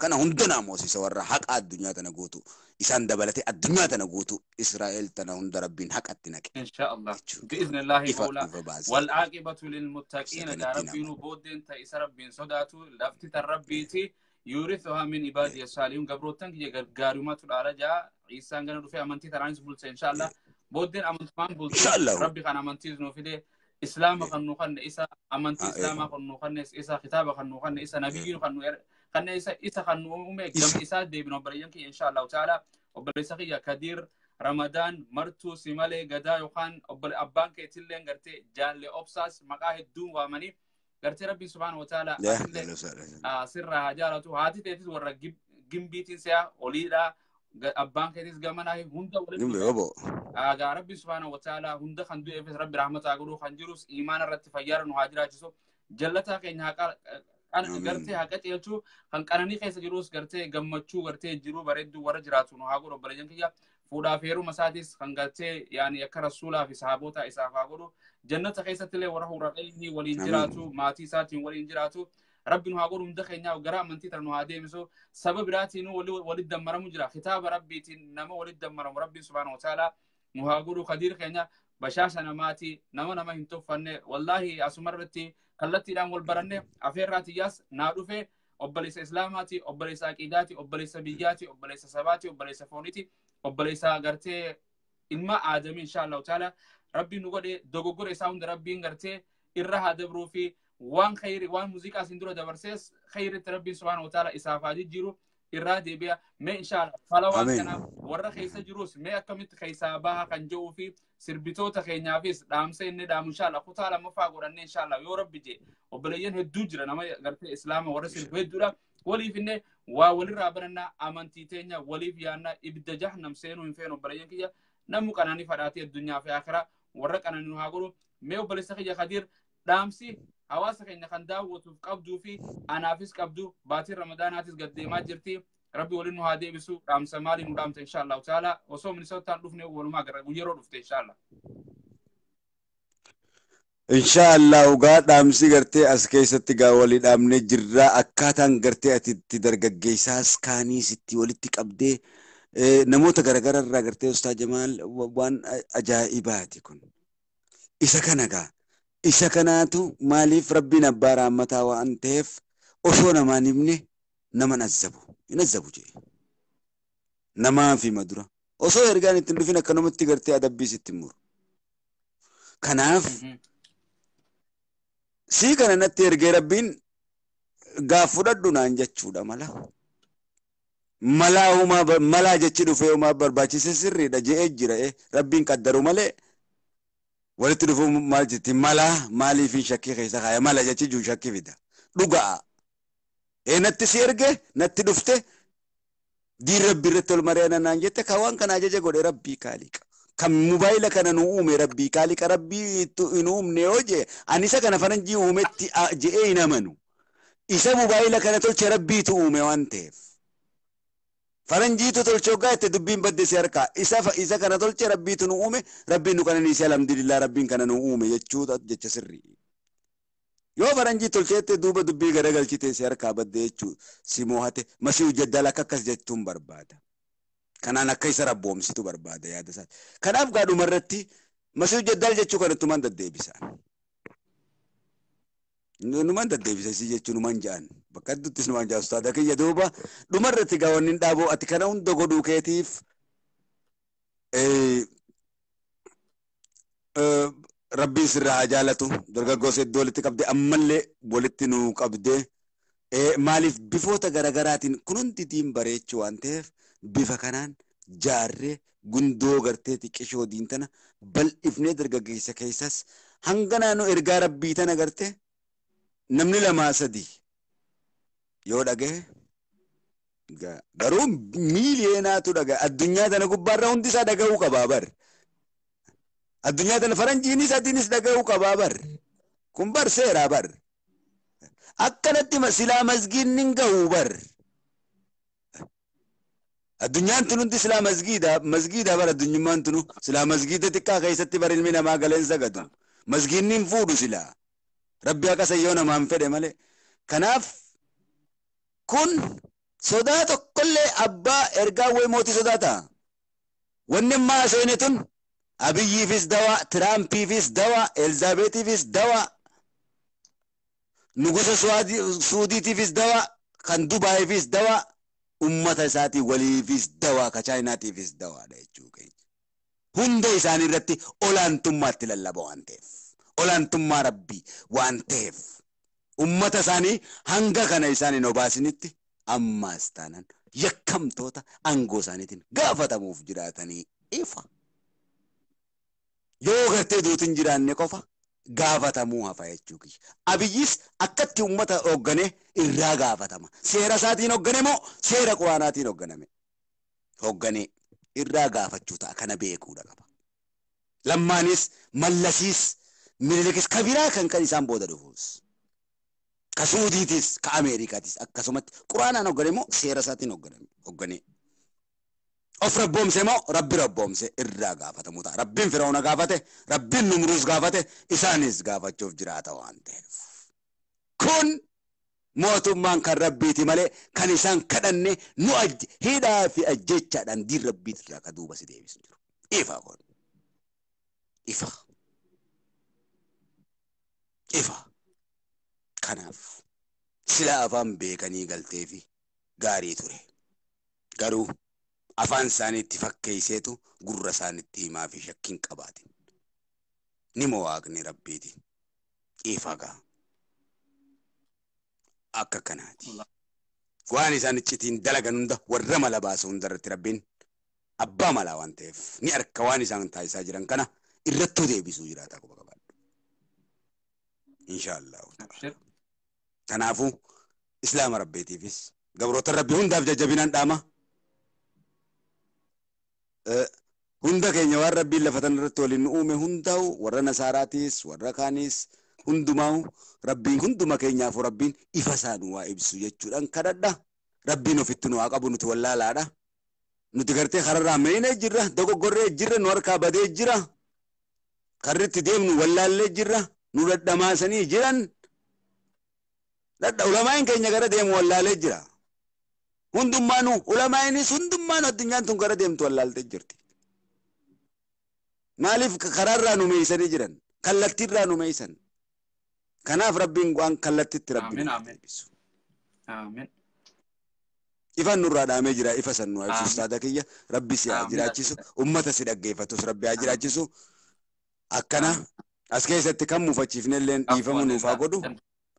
كان هندنا موسى ورا حق الدنيا تنا قوتو إسان دبلتي الدنيا تنا قوتو إسرائيل تنا هند ربين حق التناك إن شاء الله بإذن الله مولى والعاقبة للمتقين يا ربي نبودن تيس ربين صداتو لفتت الربيتي يورثها من عبادي الصالحين قبروتن كي غاريمات الارجا عيسى غن دفع امنتي ترانس بولس ان شاء الله بودن امنتمان بولس ربي كان امنتي نو في إسلام خنو خن إسا أمانتي إسلام خنو خن إسا خطاب خنو خن إسا نبي خنو خن إسا خنو أمك جم إسا دي بنو بريان كي إن شاء الله تعالى وبريسا يا كدير رمضان مرتو سمالة غدا يخان وبر أبان كتيلين غرتي جان لأبساس مقاهد دون وامني غرتي ربي سبحانه وتعالى سر هجارته هاتي تيتي ورا جنبيتين سيا وليدا أبان كتيس جمانا هوندا ولد أجا ربي سبحانه وتعالى هوندا خندو إفس ربي رحمة أقوله خنجروس إيمان الرت فجار نهاجر أجسو جلتها كإنها أنا قرتي هكذا يلتو خن كأنني خيس جروس قرتي جمّتشو قرتي جرو بريدو ورجراتو نهاجر وبرجن كيا فودا فيرو مسادس خن قرتي يعني يكر رسولا في صحابوتا إسافا أقوله جنة خيسة تلي وراه رقيني ولينجراتو ماتي ساتين ولينجراتو ربي نهاجر مدخلنا وجرا من تيتر نهادي مسو سبب راتي نو ولد دمر مجرا خطاب ربي نما ولد دمر ربي سبحانه وتعالى نهاجر قدير خينا بشاشة نماتي نما هنتو فن والله أسمرتي خلتي دام والبرنة أفير راتي ياس نعرفه أبليس إسلاماتي أبليس عقيداتي أبليس بيجاتي أبليس سباتي أبليس فونيتي أبليس غرتي إنما آدم إن شاء الله تعالى ربي نقول دوغور إساوند ربي غرتي إرها دبرو في وان خير وان موسيقى سندرو دبرسيس خير ربي سبحانه وتعالى إسافادي جيرو إرادي بيا ما إن شاء الله فلوان كنا ورا خيسة جروس ما أكملت خيسة باها كنجو في سربيتو تخينيا فيس دام سين دام إن شاء الله خطالة مفاقورن إن شاء الله يا رب جي وبلين هدوجرا نما قرت إسلام ورسل هدورا ولي فينه وولي رابرنا أمانتي تينيا ولي فيانا إبدا جهنم سينو إنفينو بريان كيا نمو كناني فراتي الدنيا في آخرة ورا كنا نهاجرو ما وبلسخي يا خدير دامسي حواسك إن خنداو وتفقدوا في أنافس قبضوا باتي رمضان هاتس قديمات جرتي ربي ولينو هادي بسو رام سمالي ندامت إن شاء الله تعالى وصوم من صوت تعرفني ولما قرر ويرو رفت إن شاء الله إن شاء الله وقاد أمسي قرتي أسكيسة تقاولي دامني جراء أكاتان قرتي أتدرق جيساس كاني ستي ولدتك أبدي نموت قرقر الرا قرتي أستاذ جمال وان أجائباتي كن إسا كنقا إسا كناتو ماليف ربنا بارا متا وأنتيف أصونا ما نبني نما نزبو جي نما في مدرة أصو يرغاني تنرفين كنومتي قرتي أدبي ستمور كناف سي كان نتي يرغي ربين gaafudhadhu naan jechuudha mala. Malaa jechi dhufee uumaa barbaachise sirriidha je'ee jira rabbiin qaddaru malee walitti dhufuu maal jetti malaa maaliif shakkii keessa kaaya mala jechi juu shakkii fida dhugaa natti si erge natti dhufte diin rabbii irratti ol mareena naan jette ka waan kana ajaja godhe rabbii kaaliqa kan mobaayila kana nu uume rabbii kaaliqa rabbii hin uumne yoo jee ani isa kana faranjii uumetti je'ee hin amanu isa mobaayila kana tolche rabbiitu uume waan ta'eef faranjiitu tolche hoggaa itti dubbiin badde si harkaa isa kana tolche rabbiitu nu uume rabbiin nu qananiise alhamdulillah rabbiin kana nu uume jechuudha jecha sirrii yoo faranjii tolcheette duuba dubbii garagalchite si harkaa badde jechuu si moohate masiihu jaddal akkas jechuun barbaada kanaan akka isa rabboomsitu barbaada yaada isaa kanaaf gaadhuma irratti masiihu jaddal jechuu kanattumaan deddeebisa numan deddeebisa si jechuu numan ja'an bakka adduttis numan ja'an ustaada kiyya duuba dhuma irratti gaa wanni dhaaboo ati kana hunda godhuu keetiif rabbiin sirraa haa jaalatu dargaggoota iddoo walitti qabde ammallee walitti nu qabde maaliif bifoota garagaraatiin kun hundi diin bareechuu waan ta'eef bifa kanaan jaarree gundoo gartee xiqqishoo diin tana bal'ifnee dargaggeessa keessas hanga naannoo ergaa rabbii tana gartee namni lamaa sadii yoo dhagahe garuu miiliyeenaatu dhagahe addunyaa tana gubbaarra hundi isaa dhagahuu qabaa bar addunyaa tana faranjiinis adiinis dhagahuu qabaa bar kun bar seeraa bar akkanatti silaa masgiidni hin gahuu bar addunyaan tun hundi silaa masgiida bar addunyummaan tunu silaa masgiida xiqqaa keessatti bar ilmi namaa galeen sagadu masgiidni hin fuudhu silaa rabbi akka sayyoo namaan fedhe malee kanaaf kun sodaa tokkollee abbaa ergaa way mootii sodaata wanni ammaa seene tun abiyyiifis dawa tiraampiifis dawa elzaabeetiifis dawa nugusa suudiitiifis dawa kan dubaayiifis dawa ummata isaatii waliifis dawa ka chaayinaatiifis dawaadha jechuu keenya hunda isaanii irratti olaantummaatti lallaba waan ta'eef olaantummaa rabbii waan ta'eef ummata isaanii hanga kana isaanii obaasinitti ammaas taanan yakkamtoota aangoo isaaniitiin gaafatamuuf jiraatanii ifa yoo gartee duutin jiraanne qofa gaafatamuu hafa jechuu kiyya abiyyis akkatti ummata hoggane irraa gaafatama seera isaatiin hoggane moo seera quraanaatiin hoggane irraa gaafachuu ta'a kana beekuudha qaba lammaanis mallasiis Mililikis kabiraa kan isaan booda dhufuus ka suudiitis ka ameerikaatis akkasumatti quraanaan hoggane moo seera isaatiin hoggane of rabboomse moo rabbi rabboomse irraa gaafatamuu ta'a rabbiin firaa'una gaafate rabbiin numruus gaafate isaanis gaafachuuf jiraata waan ta'eef kun mootummaan kan rabbiiti malee kan isaan kadhanne nu hidhaa fi ajjechaadhaan diin rabbiitirraa ka duuba si deebisu jiru ifa kun ifa kanaaf sila afaan beekanii galtee fi gaarii ture garuu afaan isaaniitti fakkeesseetu gurra isaaniitti himaa fi shakkiin qabaatin ni waaqni rabbiiti ifagaa akka kanaati waan isaan iccitiin dalagan hunda warra mala baasu hunda irratti rabbiin abbaa malaa waan ta'eef ni arka waan isaan taasisaa jiran kana irrattuu deebisuu jiraata quba qabaadhu inshallah kanaafuu islaama rabbiitiifis gabroota rabbii hundaaf jajjabinaan dhaama hunda keenya waan rabbiin lafatan irratti waliin nu uume hundaa'u warra nasaaraatiis warra kaaniis hundumaa'u rabbiin hunduma keenyaaf rabbiin ifa isaanii waa ibsu jechuudhaan kadhadha rabbiin ofitti nu haa qabu nuti wallaalaadha nuti gartee kararraa meeyne jirra dogoggorree jirra nu harkaa badee jira karritti deemnu wallaallee jirra nu dadhamaasanii jiran ulamaan keenya gara deemu wallaalee jira hundummaanu ulamaanis hundummaanu addunyaan tun gara deemtu wallaaltee jirti maaliif kararraa nu meeysanii jiran kallattiirraa nu meeysan kanaaf rabbiin waan kallattitti rabbiin deebisu amiin ifan nurraa dhaamee jira ifa san nu ibsu ustaada kiyya rabbi si haa jiraachisu ummata si dhaggeeffatus rabbi haa jiraachisu akkana as keessatti kan mufachiifnelleen dhiifamu nuuf haa godhu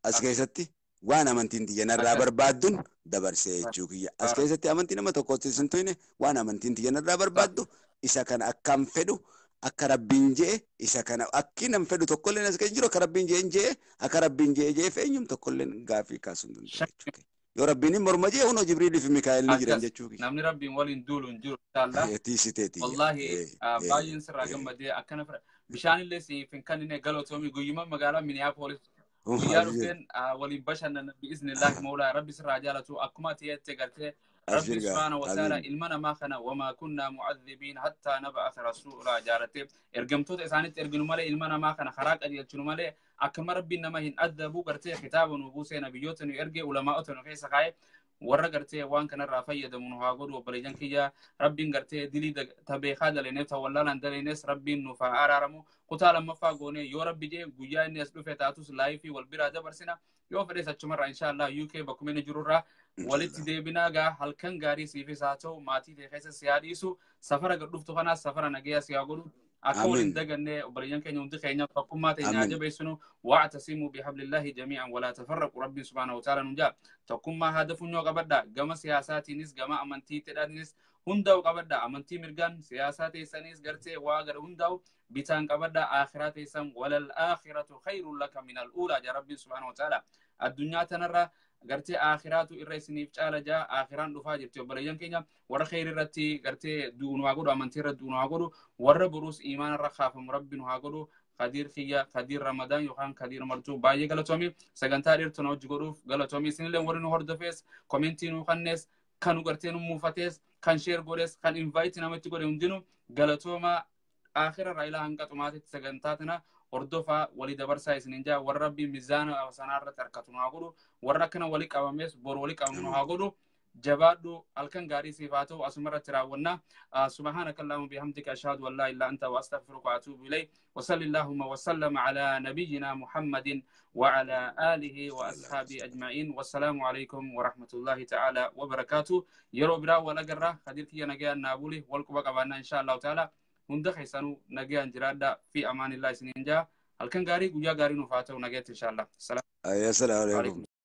as keessatti waan amantiin tiyyanarraa barbaadduun dabarsee jechuu kiyya. As keessatti amantii nama tokkotti sin tuyne waan amantiin tiyyanarraa barbaaddu isa kana akkam fedhu akka rabbiin jee isa kana akki nam fedhu tokkolleen as keessa jiru akka rabbiin jee akka rabbiin jee feenyum tokkolleen gaafii kaasuun danda'u jechuudha. Yoo rabbiin morma jee hunoo Jibriilii fi Mikaa'el ni jiran jechuudha. Namni rabbiin waliin duulu hin jiru inshallah. Tiisiteeti. Wallahi baay'een sirraa gammadee akkana fira. Bishaan illee siif hin kannine galootoomii guyyuma magaalaa Minneapolis guyyaa dhufteen waliin bashannana bi'iznillaahi moolaa rabbi sirraa jaalatu akkuma tiyyatte gartee ربي سبحانه وتعالى إلمنا ما خنا وما كنا معذبين حتى نبعث رسولا جارته إرجمتوت إسانيت إرجنو ماله إلمنا ما خنا خراج أدي يجنو ماله أكمل ربي نما هن أذبوا قرتي كتاب ونبوسه نبيوتن يرجع علماء تنو سخاي ورا قرتي وان كان رافي يدمنو هاقول وبريجان كيا ربي قرتي دلي تبي خاد لنفس ولا لندل ناس ربي نفع أرارمو قتال مفاقوني يا ربي جي جويا الناس بفتاتوس لايفي والبرادة برسنا يو فريس أتشمر إن شاء الله UK بكمين جرورا ولت ديبناغا هلكن غاري سيفي ساتو ماتي تخيس سياديسو سفر قدفتو خنا سفر نجيا سياقولو أكون دغنه وبريان كان يوندي خينا فقوما تينا جبيسنو واعتصموا بحبل الله جميعا ولا تفرقوا ربي سبحانه وتعالى نجا تقوم هدف نيو قبدا جما سياسات نيس جما امنتي تدانيس هنداو قبدا امنتي مرغان سياسات سنيس غرتي واغر هنداو بيتان قبدا اخرات سم ولا الاخره خير لك من الاولى يا ربي سبحانه وتعالى الدنيا تنرى غرتي اخرات الرسنيف تعالى جا اخران دفا جرتي بريان كينيا ور خير رتي غرتي دون واغدو امنتي رد دون واغدو ور بروس ايمان رخاف مربن واغدو قدير خيا قدير رمضان يوخان قدير مرتو باي غلطومي سغنتا ديرتو نوج غروف غلطومي سنلن ورن هورد فيس كومنتينو خنس كانو غرتينو موفاتيس كان شير غوريس كان انفايت نامتي غوري وندينو غلطوما اخر رايلا هنقطمات سغنتاتنا وردوفا ولي دبرسا اسننجا وربي ميزان وسنار تركتنا غورو وركنا ولي قوامس بور ولي قوامنا غورو جبادو الكن غاري صفاته اسمر تراونا سبحانك اللهم وبحمدك اشهد ان لا اله الا انت واستغفرك واتوب اليك وصلى اللهم وسلم على نبينا محمد وعلى اله واصحابه اجمعين والسلام عليكم ورحمه الله تعالى وبركاته يرو برا ولا غرا خديرك يا نجا نابولي والكبا قبانا ان شاء الله تعالى هند خيسانو نجا انجرادا في امان الله سننجا الكن غاري غيا غاري نفاتو نجا ان شاء الله السلام عليكم